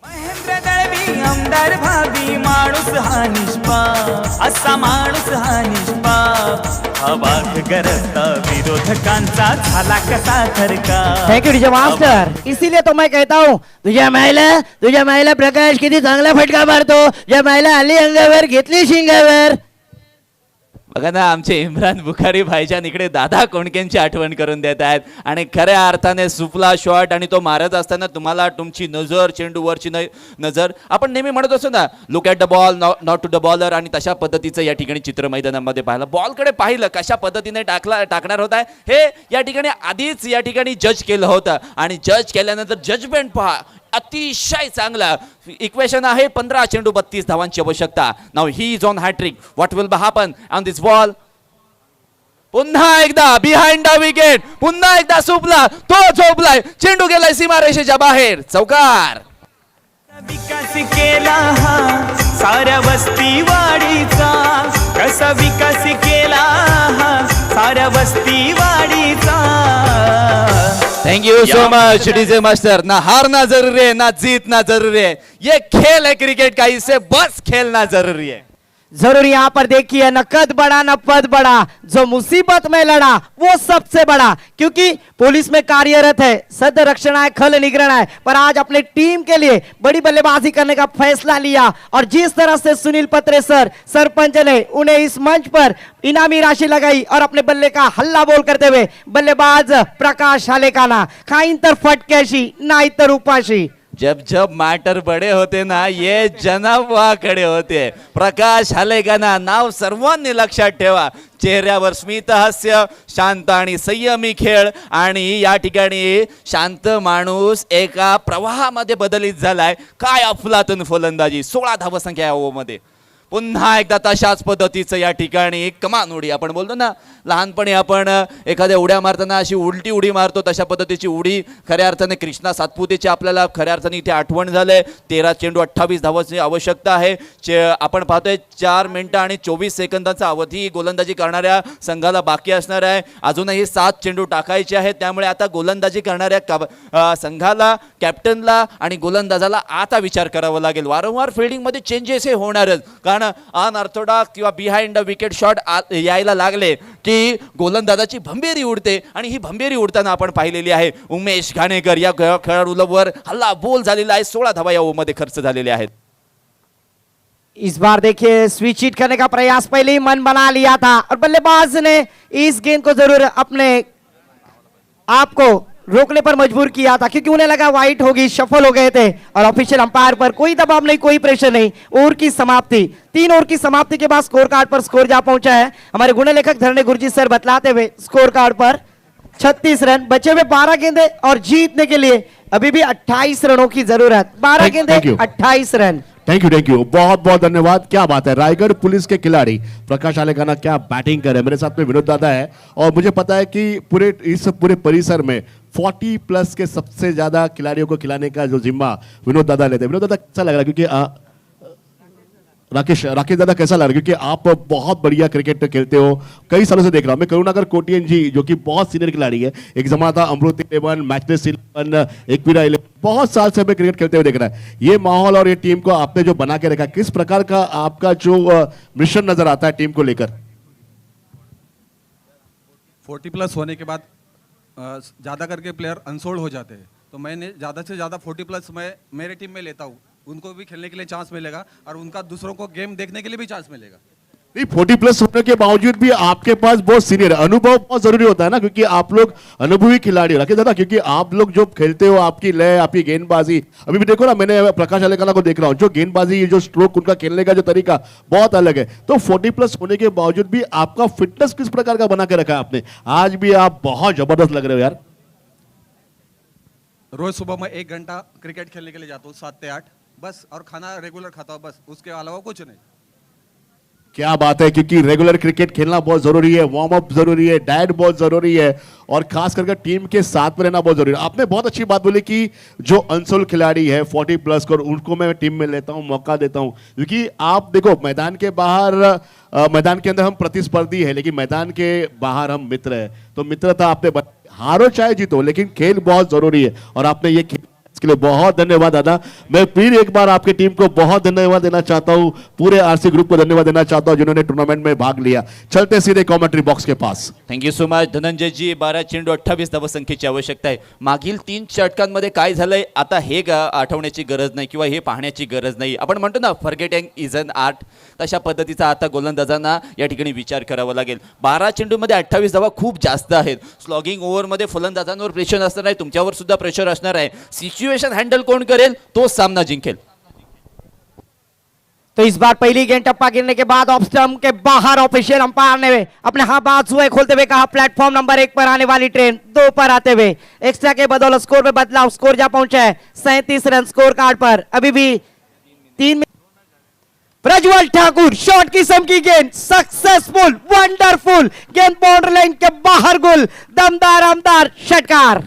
Mahendra Dalvi, आमदार भाभी, माणूस हा निष्पाप, असा माणूस हा निष्पाप, अवाक गरजता विरोधकांचा झाला कसा थरका. Thank you DJ master. इसीलिए तो मैं कहता हूँ तुझ्या महिला प्रकाश किती चांगला फटका मारतो. ज्या महिला आली अंगावर घेतली शिंगावर. बघा ना, आमचे इम्रान बुखारी भाईजान इकडे दादा कोंडकेंची आठवण करून देत आहेत आणि खऱ्या अर्थाने सुपला शॉट आणि तो मारत असताना तुम्हाला तुमची नजर चेंडूवरची नजर, आपण नेहमी म्हणत असतो ना, look at the ball not to the bowler, आणि तशा पद्धतीचं या ठिकाणी चित्र मैदानामध्ये पाहिलं. बॉलकडे पाहिलं कशा पद्धतीने टाकणार होता हे या ठिकाणी आधीच या ठिकाणी जज केलं होतं आणि जज केल्यानंतर जजमेंट पहा, अतिशय चांगला इक्वेशन आहे. 15 चेंडू 32 धावांची आवश्यकता. Now he is on hat-trick. What will happen on this ball? पुन्हा एकदा बिहाइंड द विकेट, पुन्हा एकदा सुपला, तो झोपलाय, चेंडू गेलाय सीमारेषेच्या बाहेर, चौकार. विकास केला हा साऱ्या वस्ती वाडीचा, कसा विकास केला हा साऱ्या वस्ती वाडीचा. Thank you so much DJ master. ना हारना जरूरी है, ना जीतना जरूरी है, ये खेल है क्रिकेट का, इसे बस खेलना जरूरी है. जरूर यहाँ पर देखिए, न कद बड़ा न पद बड़ा, जो मुसीबत में लड़ा वो सबसे बड़ा, क्योंकि पुलिस में कार्यरत है, सद रक्षण है, खल निग्रहण है, पर आज अपने टीम के लिए बड़ी बल्लेबाजी करने का फैसला लिया. और जिस तरह से सुनील पत्रे सर सरपंच ने उन्हें इस मंच पर इनामी राशि लगाई और अपने बल्ले का हल्ला बोल करते हुए बल्लेबाज प्रकाश हालेकाना, खाइन तर फटक्याशी नाही तर उपाशी. जब जब मैटर बड़े होते ना, ये जनाब वहा खडे होते. प्रकाश हालेकाना नाव सर्वांनी लक्षात ठेवा. चेहऱ्यावर स्मित हास्य, शांत आणि संयमी खेळ, आणि या ठिकाणी शांत माणूस एका प्रवाहामध्ये बदलित झालाय. काय अफलातून फलंदाजी, 16 धावसंख्या या ओव्हरमध्ये. पुन्हा एकदा तशाच पद्धतीचं या ठिकाणी कमान उडी, आपण बोलतो ना लहानपणी आपण एखाद्या उड्या मारताना अशी उलटी उडी मारतो, तशा पद्धतीची उडी खऱ्या अर्थाने कृष्णा सातपुतेची आपल्याला खऱ्या अर्थाने इथे आठवण झाले. 13 चेंडू 28 धावांची आवश्यकता आहे. आपण पाहतोय 4 मिनिटं आणि 24 सेकंदाचा अवधी गोलंदाजी करणाऱ्या संघाला बाकी असणार आहे. अजूनही 7 चेंडू टाकायचे आहेत. त्यामुळे आता गोलंदाजी करणाऱ्या संघाला, कॅप्टनला आणि गोलंदाजाला आता विचार करावा लागेल. वारंवार फिल्डिंगमध्ये चेंजेस हे होणारच, कारण अनऑर्थोडॉक्स किंवा बिहाइंड द विकेट शॉट यायला लागले की गोलंदाजाची भंबेरी उडते, आणि ही भंबेरी उडताना आपण पाहिलेली आहे. उमेश घाणेकर या खेळाडूवर हल्ला बोल झालेला आहे. 16 धावा या ओव्हरमध्ये खर्च झालेल्या आहेत. इस बार देखिए स्विच हिट करने का प्रयास पहले ही मन बना लिया था और बल्लेबाज ने इस गेंद को जरूर अपने आप को रोकने पर मजबूर किया था, क्योंकि उन्हें लगा वाइट होगी, सफल हो गए थे. और ऑफिशियल अंपायर पर कोई दबाव नहीं, कोई प्रेशर नहीं. ओवर की समाप्ति, 3 ओवर की समाप्ति के बाद स्कोर कार्ड पर स्कोर जा पहुंचा है. हमारे गुण लेखक धरणे गुरजी सर बतलाते हुए स्कोर कार्ड पर 36 रन, बचे हुए 12 गेंदे और जीतने के लिए अभी भी 28 रनों की जरूरत. 12 गेंदे 28 रन. थैंक यू, बहुत बहुत धन्यवाद. क्या बात है, रायगढ़ पुलिस के खिलाड़ी प्रकाश हालेकाना क्या बैटिंग करे. मेरे साथ में विनोद दादा है, और मुझे पता है कि पूरे परिसर में 40 प्लस के सबसे ज्यादा खिलाड़ियों को खिलाने का जो जिम्मा विनोद दादा लेते हैं. विनोद दादा कैसा लग रहा है, क्योंकि राकेश दादा कैसा लग रहा है, क्योंकि आप बहुत बढ़िया क्रिकेट खेलते हो, कई सालों से देख रहा हूं मैं. करुणाकर कोटियन जी जो कि बहुत सीनियर खिलाड़ी है, एक जमाना था अमृत 11, मैचलेस 11, एकवीरा 11, बहुत साल से हमें क्रिकेट खेलते हुए देख रहा है. ये माहौल और ये टीम को आपने जो बना के रखा, किस प्रकार का आपका जो मिशन नजर आता है टीम को लेकर? 40 प्लस होने के बाद ज़्यादा करके प्लेयर अनसोल्ड हो जाते हैं, तो मैंने ज़्यादा से ज़्यादा 40 प्लस मैं मेरे टीम में लेता हूँ. उनको भी खेलने के लिए चांस मिलेगा और उनका दूसरों को गेम देखने के लिए भी चांस मिलेगा. नहीं, 40 प्लस होने के बावजूद भी आपके पास बहुत सीनियर अनुभव बहुत जरूरी होता है ना, क्योंकि आप लोग अनुभवी खिलाड़ी हो. राकेश दादा, क्योंकि आप लोग जो खेलते हो, आपकी लय, आपकी गेंदबाजी, अभी भी देखो ना, मैंने प्रकाश हालेकाना को देख रहा हूं, जो गेंदबाजी, जो स्ट्रोक, उनका खेलने का जो तरीका बहुत अलग है. तो 40 प्लस होने के बावजूद भी आपका फिटनेस किस प्रकार का बना के रखा है आपने? आज भी आप बहुत जबरदस्त लग रहे हो यार. रोज सुबह मैं 1 घंटा क्रिकेट खेलने के लिए जाता हूँ, 7 से 8 बस, और खाना रेगुलर खाता हूँ बस, उसके अलावा कुछ नहीं. क्या बात है, क्योंकि रेगुलर क्रिकेट खेलना बहुत जरूरी है, वार्म अप जरूरी है, डाइट बहुत जरूरी है, और खास करके टीम के साथ में रहना बहुत जरूरी है. आपने बहुत अच्छी बात बोली कि जो अनसोल्ड खिलाड़ी है 40 प्लस को, उनको मैं टीम में लेता हूं, मौका देता हूं, क्योंकि आप देखो मैदान के बाहर, मैदान के अंदर हम प्रतिस्पर्धी है, लेकिन मैदान के बाहर हम मित्र है. तो मित्रता आपने हारो चाहे जीतो, लेकिन खेल बहुत जरूरी है, और आपने ये खेल इसके लिए बहुत धन्यवाद दादा। मैं फिर एक बार आपकी टीम को बहुत धन्यवाद देना चाहता हूं, पूरे आरसी ग्रुप को धन्यवाद देना चाहता हूं जिन्होंने टूर्नामेंट में भाग लिया। चलते सीधे कॉमेंट्री बॉक्स के पास। Thank you so much Dhananjay ji. 12 चेंडू 28 धावसंख्येची आवश्यकता आहे। मागील 3 षटकांमध्ये काय झालंय आता हे आठवण्याची गरज नाही किंवा हे पाहण्याची गरज नाही। आपण म्हणतो ना फॉरगेटिंग इज अन आर्ट, तशा पद्धतीचा आता गोलंदाजांना या ठिकाणी विचार करावा लागेल। 12 चेंडूमध्ये 28 धावा खूप जास्त आहेत। स्लॉगिंग ओव्हरमध्ये फलंदाजांवर प्रेशर असणार आहे, तुमच्यावर सुद्धा प्रेशर असणार आहे। सिच्युएशन हँडल कोण करेल तो सामना जिंकेल। तो इस बार पहली गेंद टप्पा गिरने के बाद ऑफ स्टंप के बाहर ऑफिशियल अंपायर ने अपने हाथ बाजू खोलते हुए कहा प्लेटफॉर्म नंबर 1 पर आने वाली ट्रेन 2 पर आते हुए एक्स्ट्रा के बदौलत स्कोर में बदलाव, स्कोर जा पहुंचा है 37 रन स्कोर कार्ड पर। अभी भी 3 प्रज्वल ठाकुर शॉर्ट किस्म की गेंद, सक्सेसफुल, वंडरफुल गेंद, बाउंड्री लाइन के बाहर गोल, दमदार आमदार षटकार।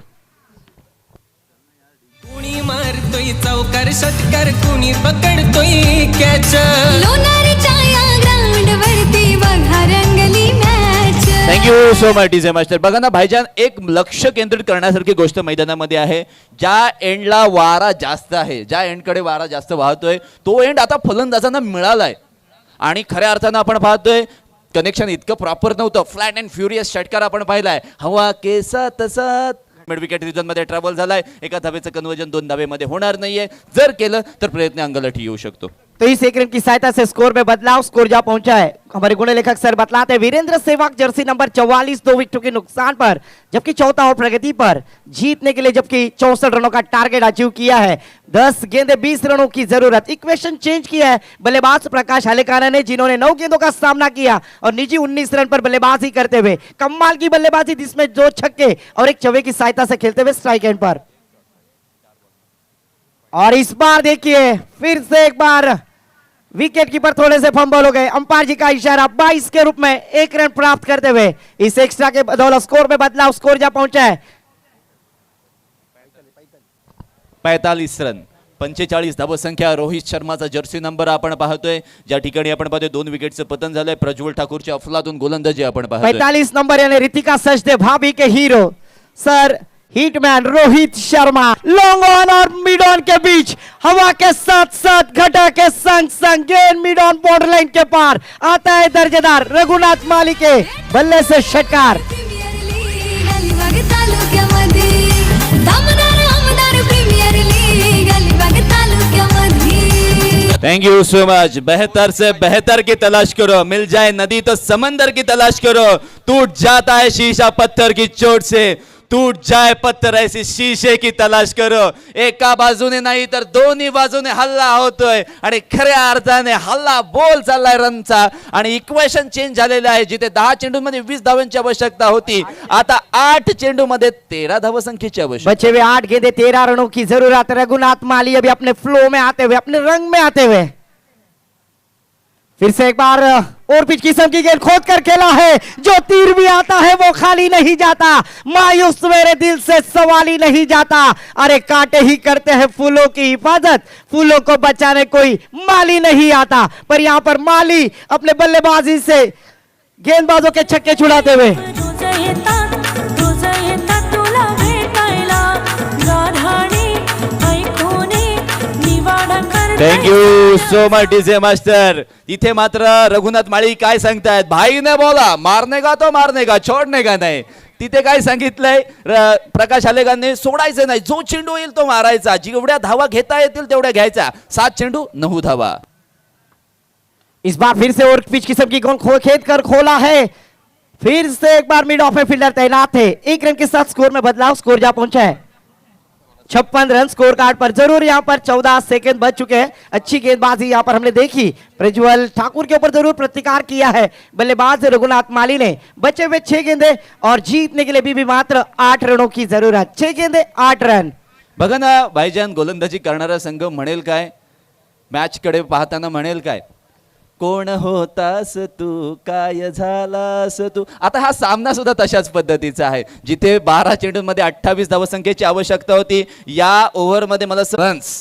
कुणी मारतोय चौकार षटकार, कुणी पकडतोय कॅच। लोणारीच्या या ग्राउंड वरती बघा रंगली match. Thank you so much DJ master. बघा ना भाईजान, एक लक्ष केंद्रित करण्यासारखी गोष्ट मैदानामध्ये आहे। ज्या एंडला वारा जास्त आहे, ज्या एंडकडे वारा जास्त वाहतोय तो एंड आता फलंदाजांना मिळालाय आणि खऱ्या अर्थानं आपण पाहतोय कनेक्शन इतकं प्रॉपर नव्हतं। फ्लॅट अँड फ्युरियस षटकार आपण पाहिलाय, हवा के साथ साथ मिड विकेट रिजन मध्ये ट्रॅव्हल झालाय। एका धावेचं कन्वर्जन 2 धावेमध्ये होणार नाहीये, जर केलं तर प्रयत्न अंगलठी येऊ शकतो। तो इस एक रन की सहायता से स्कोर में बदलाव, स्कोर जा पहुंचा है। हमारे गुण लेखक सर बतलाते वीरेंद्र सहवाग जर्सी नंबर 44 2 विकेटों के नुकसान पर, जबकि चौथा और प्रगति पर जीतने के लिए जबकि 64 रनों का टारगेट अचीव किया है। 10 गेंदे 20 रनों की जरूरत। इक्वेशन चेंज किया है बल्लेबाज प्रकाश हलेकाना ने, जिन्होंने 9 गेंदों का सामना किया और निजी 19 रन पर बल्लेबाजी करते हुए कमाल की बल्लेबाजी, जिसमें 2 छक्के और 1 चौके की सहायता से खेलते हुए स्ट्राइक एंड पर। और इस बार देखिए फिर से एक बार विकेट कीपर थोड़े से फंबल हो गए। अंपायर जी का इशारा 22 के रूप में 1 रन प्राप्त करते हुए इस एक्स्ट्रा के बदौलत स्कोर में बदलाव, स्कोर जा पहुंचा है 45 रन 45 धावसंख्या। रोहित शर्माचा जर्सी नंबर आपण पाहतोय, ज्या ठिकाणी आपण पाहतोय 2 विकेटचं पतन झालंय। प्रज्वल ठाकूरची अफलातून गोलंदाजी आपण पाहतोय। 45 नंबर यानी रितिका सचदे भाभी के hero sir hitman Rohit Sharma. Long on और मिड ऑन के बीच हवा के साथ साथ घटा के संग संग गेंद मिड ऑन बॉर्डर लाइन के पार आता है दर्जेदार रघुनाथ माली के बल्ले से षटकार। प्रीमियर लीग अलिबाग तालुक्यामध्ये दमदार आमदार प्रीमियर लीग अलिबाग तालुक्यामध्ये। Thank you so much. बेहतर से बेहतर की तलाश करो, मिल जाए नदी तो समंदर की तलाश करो। टूट जाता है शीशा पत्थर की चोट से, टूट जाए पत्थर ऐसी शीशे की तलाश करो। एका बाजूने नाही तर दोन्ही बाजूने हल्ला होतोय आणि खऱ्या अर्थाने हल्ला बोल चाललाय रनचा आणि इक्वेशन चेंज झालेलं आहे। जिथे 10 चेंडूमध्ये 20 धावांची आवश्यकता होती, आता 8 चेंडूमध्ये 13 धावसंख्येची आवश्यकता। बचे हुए 8 गेंदे 13 रनों की जरूरत। रघुनाथ माली अभी अपने फ्लो में आते हुए, अपने रंग में आते हुए फिर से एक बार और पिच किस्म की गेंद खोद कर खेला है। जो तीर भी आता है वो खाली नहीं जाता, मायूस मेरे दिल से सवाल ही नहीं जाता। अरे कांटे ही करते हैं फूलों की हिफाजत, फूलों को बचाने कोई माली नहीं आता। पर यहाँ पर माली अपने बल्लेबाजी से गेंदबाजों के छक्के छुड़ाते हुए thank you so much DJ master. इथे मात्र रघुनाथ माळी काय सांगतायत, भाई ने बोला मारने का तो मारने का, छोडने का नाही। तिथे काय सांगितलंय प्रकाश आलेगांनी, सोडायचं नाही, जो चेंडू येईल तो मारायचा, जेवढ्या धावा घेता येतील तेवढ्या घ्यायचा। 7 चेंडू 9 धावा। इस बार फिर से और पिच किस्म की गेंद खेद कर खोला है। फिर से एक बार मिड ऑफ में फील्डर तैनात है। 1 रन के साथ स्कोर में बदलाव, स्कोर जा पहुंचा है 56 रन स्कोर कार्ड पर। जरूर यहाँ पर 14 सेकंड बच चुके हैं। अच्छी गेंदबाजी यहाँ पर हमने देखी। प्रज्वल ठाकुर के ऊपर जरूर प्रतिकार किया है बल्लेबाज रघुनाथ माली ने। बचे हुए 6 गेंदे और जीतने के लिए भी मात्र 8 रनों की जरूरत। 6 गेंदे 8 रन। बघा ना भाईजान, गोलंदाजी करणारा संघ म्हणेल काय, मॅच कडे पाहताना म्हणेल काय, कोण होतास तू, काय झालास तू। आता हा सामना सुद्धा तशाच पद्धतीचा आहे, जिथे 12 चेंडूंमध्ये 28 धावसंख्येची आवश्यकता होती, या ओव्हरमध्ये मला रन्स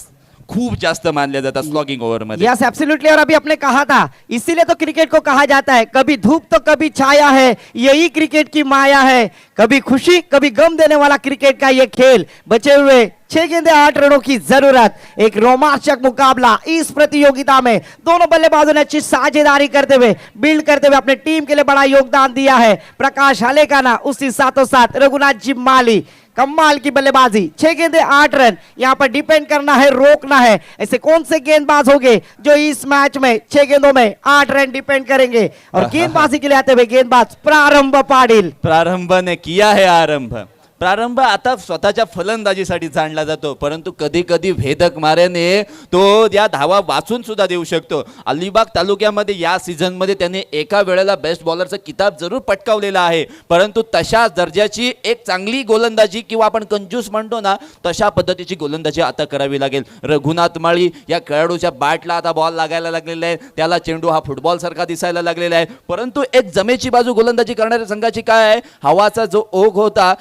खूप जास्त मानले जातात स्लॉगिंग ओव्हर मध्ये। Yes absolutely. और अभी आपने कहा था, इसीलिए तो क्रिकेट को कहा जाता है कभी धूप तो कभी छाया है, यही क्रिकेट की माया है। कभी खुशी कभी गम देने वाला क्रिकेट का ये खेल। बचे हुए 6 गेंदे 8 रनों की जरूरत। एक रोमांचक मुकाबला इस प्रतियोगिता में दोनों बल्लेबाजों ने अच्छी साझेदारी करते हुए बिल्ड करते हुए अपने टीम के लिए बड़ा योगदान दिया है। प्रकाश हलेकाना उसी साथों साथ रघुनाथ जी माली, कमाल की बल्लेबाजी। 6 गेंदे 8 रन। यहाँ पर डिपेंड करना है, रोकना है। ऐसे कौन से गेंदबाज होंगे जो इस मैच में 6 गेंदों में 8 रन डिपेंड करेंगे। और गेंदबाजी के लिए आते हुए गेंदबाज प्रारंभ पाटील। प्रारंभ ने किया है आरंभ। प्रारंभ आता स्वतःच्या फलंदाजीसाठी जाणला जातो, परंतु कधी कधी भेदक माऱ्याने तो या धावा वाचून सुद्धा देऊ शकतो। अलिबाग तालुक्यामध्ये या सीझन मध्ये त्याने एका वेळेला बेस्ट बॉलरचा किताब जरूर पटकावलेला आहे, परंतु तशा दर्जाची एक चांगली गोलंदाजी किंवा आपण कंजूस म्हणतो ना, तशा पद्धतीची गोलंदाजी आता करावी लागेल। रघुनाथ माळी या खेळाडूच्या बॅटला आता बॉल लागायला लागलेला आहे, त्याला चेंडू हा फुटबॉल सारखा दिसायला लागलेला आहे, परंतु एक जमेची बाजू गोलंदाजी करणाऱ्या संघाची काय आहे, हवाचा जो ओघ होता,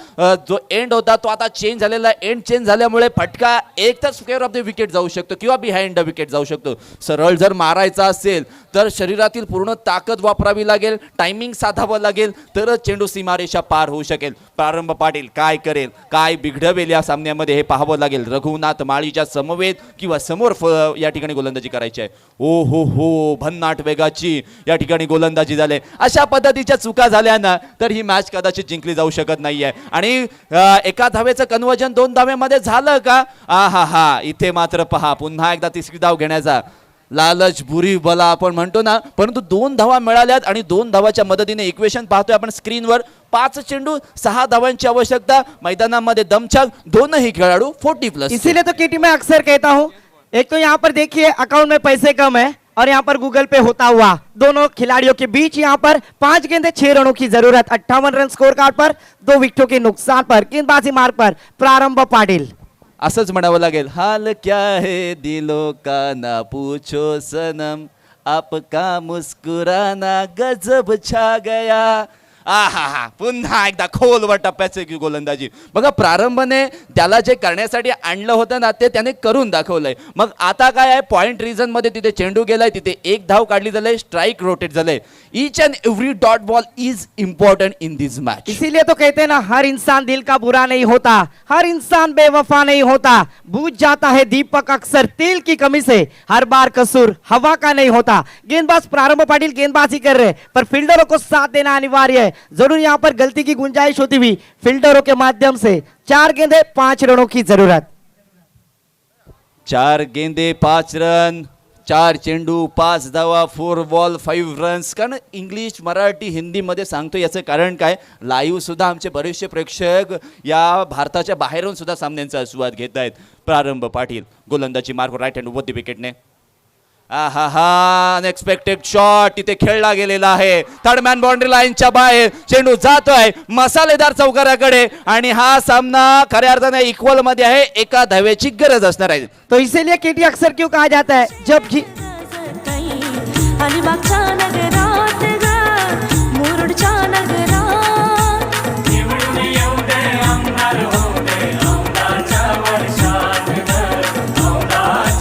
जो एंड होता तो आता चेंज झालेला। एंड चेंज झाल्यामुळे फटका एक तर स्क्वेअर ऑफ द विकेट जाऊ शकतो किंवा बिहाइंड द विकेट जाऊ शकतो। सरळ जर मारायचा असेल तर शरीरातील पूर्ण ताकद वापरावी लागेल, टायमिंग साधावं लागेल, तरच चेंडू सीमारेषा पार होऊ शकेल। प्रारंभ पाटील काय करेल, काय बिघडवेल या सामन्यामध्ये हे पाहावं लागेल। रघुनाथ माळीच्या समवेत किंवा समोर या ठिकाणी गोलंदाजी करायची आहे। ओ हो भन्नाट वेगाची या ठिकाणी गोलंदाजी झाली। अशा पद्धतीच्या चुका झाल्या ना तर ही मॅच कदाचित जिंकली जाऊ शकत नाहीये। आणि एका धावेचं कन्वर्जन 2 धाव्यामध्ये झालं का, हा इथे मात्र पहा पुन्हा एकदा तिसरी धाव घेण्याचा लालच बुरी बला आपण म्हणतो ना, परंतु 2 धावा मिळाल्यात आणि 2 धावाच्या मदतीने इक्वेशन पाहतोय आपण स्क्रीनवर। 5 चेंडू 6 धावांची आवश्यकता, मैदानामध्ये दमछाक, दोनही खेळाडू 40+। इसीलिए तो केटी मैं अक्सर कहता हूँ, एक तो यहाँ पर देखिए अकाउंट में पैसे कम है और यहाँ पर गूगल पे होता हुआ दोनों खिलाड़ियों के बीच यहाँ पर 5 गेंदे 6 रनों की जरूरत। 58 रन स्कोर कार्ड पर 2 विकेटों के नुकसान पर गेंदबाजी मार्ग पर प्रारंभ पाटिल। असंच म्हणावं लागेल, हाल क्या है दिलों का ना पूछो सनम, आपका मुस्कुराना गजब छा गया। पुन्हा एकदा खोलवर टप्प्याची गोलंदाजी बघा। प्रारंभने त्याला जे करण्यासाठी आणलं होतं ना ते त्याने करून दाखवलंय। मग आता काय आहे, पॉइंट रिजन मध्ये तिथे चेंडू गेलाय, तिथे एक धाव काढली झालंय, स्ट्राइक रोटेट झालंय। Each end every dot ball is important in this match. इसीलिए तो कहते हैं ना, हर इंसान दिल का बुरा नहीं होता, हर इंसान बेवफा नहीं होता। बूझ जाता है दीपक अक्सर तेल की कमी से, हर बार कसूर हवा का नहीं होता। गेंदबाज प्रारंभ पाटिल गेंदबाजी कर रहे, पर फील्डरों को साथ देना अनिवार्य है। जरूर यहाँ पर गलती की गुंजाइश होती हुई फील्डरों के माध्यम से 4 गेंदे 5 रनों की जरूरत। 4 गेंदे 5 रन, 4 चेंडू 5 धावा, 4 बॉल 5 रन्स। कारण इंग्लिश मराठी हिंदी मध्ये सांगतो याचं कारण काय, लाईव्ह सुद्धा आमचे बरेचसे प्रेक्षक या भारताच्या बाहेरून सुद्धा सामन्यांचा आस्वाद घेत आहेत। प्रारंभ पाटील गोलंदाजी मार्ग राईट हँड ओव्हर द विकेटने, अनएक्सपेक्टेड शॉट तिथे खेळला गेलेला आहे। थर्ड मॅन बाउंड्री लाईनच्या बाहेर चेंडू जातोय मसालेदार चौकाराकडे आणि हा सामना खऱ्या अर्थाने इक्वल मध्ये आहे, एका धावेची गरज असणार आहे। तो इसीलिए केटी अक्सर क्यों कहा जाता है, जब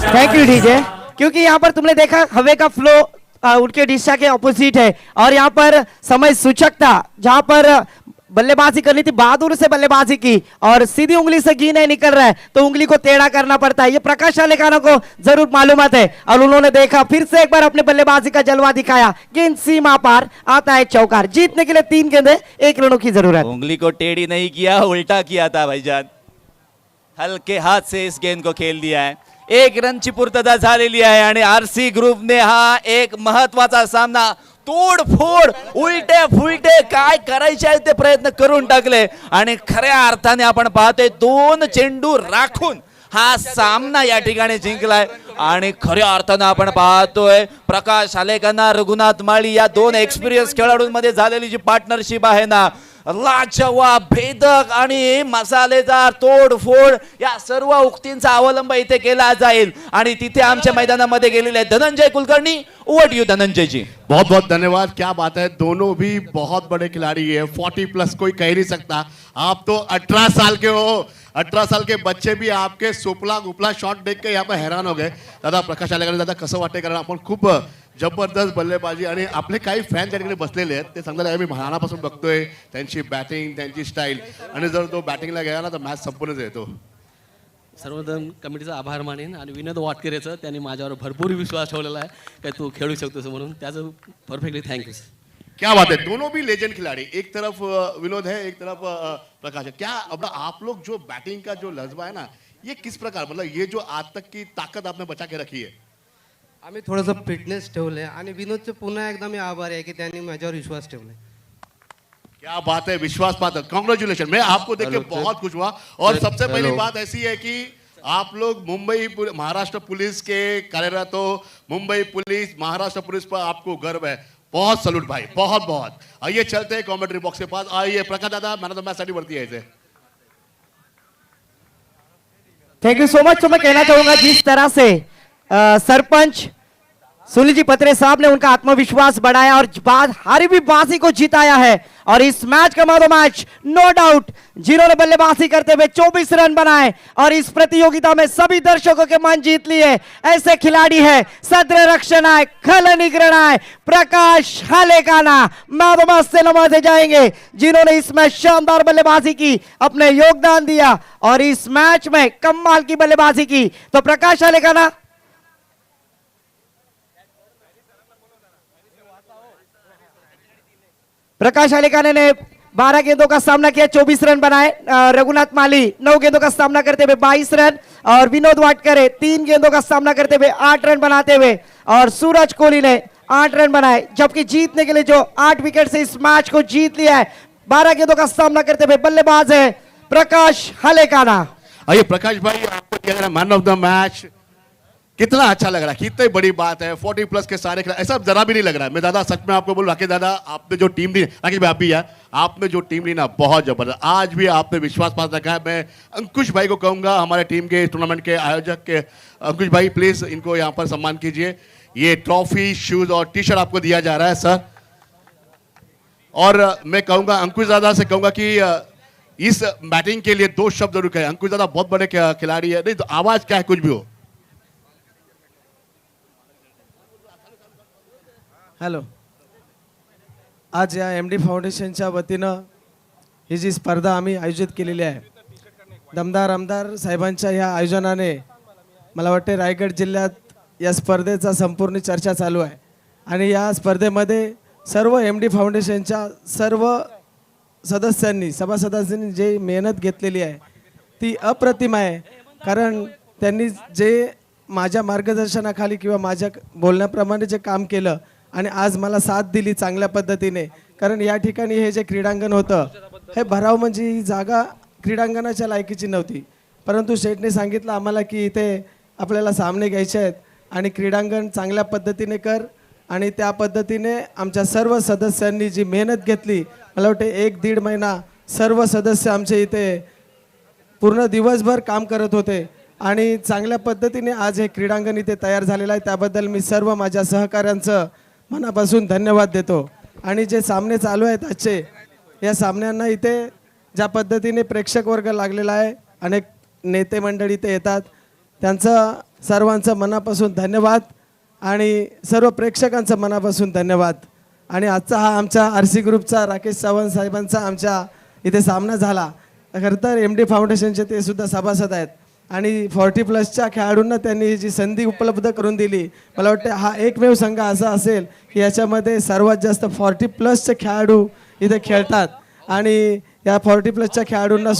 थैंक यू डीजे, क्योंकि यहाँ पर तुमने देखा हवे का फ्लो उनके दिशा के ऑपोजिट है और यहाँ पर समय सूचक था, जहाँ पर बल्लेबाजी करनी थी बहादुर से बल्लेबाजी की और सीधी उंगली से घी नहीं निकल रहा है तो उंगली को टेढ़ा करना पड़ता है। ये प्रकाश हलेकाना को जरूर मालूमात है और उन्होंने देखा, फिर से एक बार अपने बल्लेबाजी का जलवा दिखाया। गेंद सीमा पार, आता है चौकार। जीतने के लिए 3 गेंदे 1 रनों की जरूरत। उंगली को टेढ़ी नहीं किया, उल्टा किया था भाईजान, हल्के हाथ से इस गेंद को खेल दिया है। 1 रनची पूर्तता झालेली आहे आणि आरसी ग्रुपने हा एक महत्वाचा सामना तोडफोड उलटे फुलटे काय करायचे ते प्रयत्न करून टाकले आणि खऱ्या अर्थाने आपण पाहतोय 2 चेंडू राखून हा सामना या ठिकाणी जिंकलाय। आणि खऱ्या अर्थानं आपण पाहतोय प्रकाश हलेकाना, रघुनाथ माळी या 2 एक्सपिरियन्स खेळाडूंमध्ये झालेली जी पार्टनरशिप आहे ना, लाजवाब, भेदक आणि मसालेदार तोडफोड या सर्व उक्तींचा अवलंब इथे केला जाईल। आणि तिथे आमच्या मैदानामध्ये गेलेले Dhananjay Kulkarni, over to you Dhananjay ji. बहुत बहुत धन्यवाद, क्या बात है, दोनों भी बहुत बड़े खिलाड़ी है, 40+ कोई कह नहीं सकता। आप तो 18 साल के हो, 18 साल के बच्चे भी आपके सोपला गुपला शॉट देख के यहाँ पर हैरान हो गए। दादा प्रकाश हलेकाना, दादा कसं वाटते, कारण आपण खूप जबरदस्त बल्लेबाजी आणि आपले काही फॅन त्या ठिकाणी बसलेले आहेत, ते सांगतात मी लहानापासून बघतोय त्यांची बॅटिंग, त्यांची स्टाईल, आणि जर तो बॅटिंगला गेला ना तर मॅच संपूर्णच येतो। सर्वजण कमिटीचा आभार मानेन आणि विनोद वाटकरेचं त्यांनी माझ्यावर भरपूर विश्वास ठेवलेला आहे की तू खेळू शकतोस म्हणून त्याचं परफेक्टली थँक्यू. क्या बात है, दोनों भी लेजेंड खिलाड़ी, एक तरफ विनोद है, एक तरफ प्रकाश है. क्या अब आप लोग जो बैटिंग का जो लज्बा है ना, ये किस प्रकार, मतलब ये जो आज तक की ताकत आपने बचा के रखी है? आम्ही थोडंसं फिटनेस ठेवलंय आणि विनोदचे पुन्हा एकदा मी आभारी आहे की त्यांनी माझ्यावर विश्वास ठेवलाय. क्या बात है, विश्वास पात्र, कांग्रेचुलेशन. मैं आपको देख के बहुत खुश हुआ. और सबसे पहली बात ऐसी है कि आप लोग महाराष्ट्र पुलिस के कार्यरत हो. मुंबई पुलिस, महाराष्ट्र पुलिस पर आपको गर्व है. बहुत सलूट भाई, बहुत बहुत. आइए चलते हैं कमेंट्री बॉक्स के पास. आइए प्रकाश दादा, मैंने तो मैच साठी वरती है इसे. Thank you so much. तो मैं कहना चाहूंगा जिस तरह से सरपंच सुनील जी पत्रे साहब ने उनका आत्मविश्वास बढ़ाया और हारी भी बाजी को जिताया है. और इस मैच का मैच नो डाउट जिन्होंने बल्लेबाजी करते हुए 24 रन बनाए और इस प्रतियोगिता में सभी दर्शकों के मन जीत लिए. ऐसे खिलाड़ी है सद्र रक्षणाय खल निग्रणाय प्रकाश हालेकाना मैच से नवाजे जाएंगे जिन्होंने इस मैच शानदार बल्लेबाजी की, अपने योगदान दिया और इस मैच में कमाल की बल्लेबाजी की. तो प्रकाश हालेकाना, प्रकाश हालेकाने ने 12 गेंदों का सामना किया, 24 रन बनाए. रघुनाथ माली 9 गेंदों का सामना करते हुए 22 रन और विनोद वाटकरे 3 गेंदों का सामना करते हुए 8 रन बनाते हुए और सूरज कोहली ने 8 रन बनाए. जबकि जीतने के लिए जो 8 विकेट से इस मैच को जीत लिया है, 12 गेंदों का सामना करते हुए बल्लेबाज है प्रकाश हालेकाना. आइए प्रकाश भाई, आपको क्या लग रहा है मैन ऑफ द मैच? कितना अच्छा लग रहा है, कितनी बड़ी बात है. 40 प्लस के सारे खिलाड़ी, ऐसा जरा भी नहीं लग रहा है. मैं दादा सच में आपको बोलूं, राकेश दादा आपने जो टीम ली, राकेश भाई आप भी यार, आपने जो टीम ली ना बहुत जबरदस्त. आज भी आपने विश्वास पास रखा है. मैं अंकुश भाई को कहूंगा, हमारे टीम के टूर्नामेंट के आयोजक के अंकुश भाई, प्लीज इनको यहाँ पर सम्मान कीजिए. ये ट्रॉफी, शूज और टी शर्ट आपको दिया जा रहा है सर. और मैं कहूंगा अंकुश दादा से कहूंगा कि इस बैटिंग के लिए 2 शब्द जरूर कहें. अंकुश दादा बहुत बड़े खिलाड़ी है, नहीं तो आवाज क्या है, कुछ भी हो. हॅलो, आज या MD फाउंडेशनच्या वतीनं ही जी स्पर्धा आम्ही आयोजित केलेली आहे, दमदार आमदार साहेबांच्या या आयोजनाने मला वाटते रायगड जिल्ह्यात या स्पर्धेचा संपूर्ण चर्चा चालू आहे. आणि या स्पर्धेमध्ये सर्व MD फाउंडेशनच्या सर्व सदस्यांनी, सभासदांनी जे मेहनत घेतलेली आहे ती अप्रतिम आहे. कारण त्यांनी जे माझ्या मार्गदर्शनाखाली किंवा माझ्या बोलण्याप्रमाणे जे काम केलं आणि आज मला साथ दिली चांगल्या पद्धतीने. कारण या ठिकाणी हे जे क्रीडांगण होतं हे भराव म्हणजे ही जागा क्रीडांगणाच्या लायकीची नव्हती, परंतु शेठने सांगितलं आम्हाला की इथे आपल्याला सामने घ्यायचे आहेत आणि क्रीडांगण चांगल्या पद्धतीने कर. आणि त्या पद्धतीने आमच्या सर्व सदस्यांनी जी मेहनत घेतली, मला वाटते 1-1.5 महिना सर्व सदस्य आमचे इथे पूर्ण दिवसभर काम करत होते आणि चांगल्या पद्धतीने आज हे क्रीडांगण इथे तयार झालेलं आहे. त्याबद्दल मी सर्व माझ्या सहकाऱ्यांचं मनापासून धन्यवाद देतो. आणि जे सामने चालू आहेत आजचे, या सामन्यांना इथे ज्या पद्धतीने प्रेक्षक वर्ग लागलेला आहे, अनेक नेते मंडळी इथे येतात, त्यांचं सर्वांचं मनापासून धन्यवाद आणि सर्व प्रेक्षकांचं मनापासून धन्यवाद. आणि आजचा हा आमच्या RC ग्रुपचा राकेश चव्हाण साहेबांचा आमच्या इथे सामना झाला. खरं तर MD फाउंडेशनचे ते सुद्धा सभासद आहेत आणि 40 प्लसच्या खेळाडूंना त्यांनी जी संधी उपलब्ध करून दिली. मला वाटतं हा एकमेव संघ असा असेल की याच्यामध्ये सर्वात जास्त 40 प्लसचे खेळाडू इथे खेळतात आणि या 40 प्लसच्या खेळाडूंना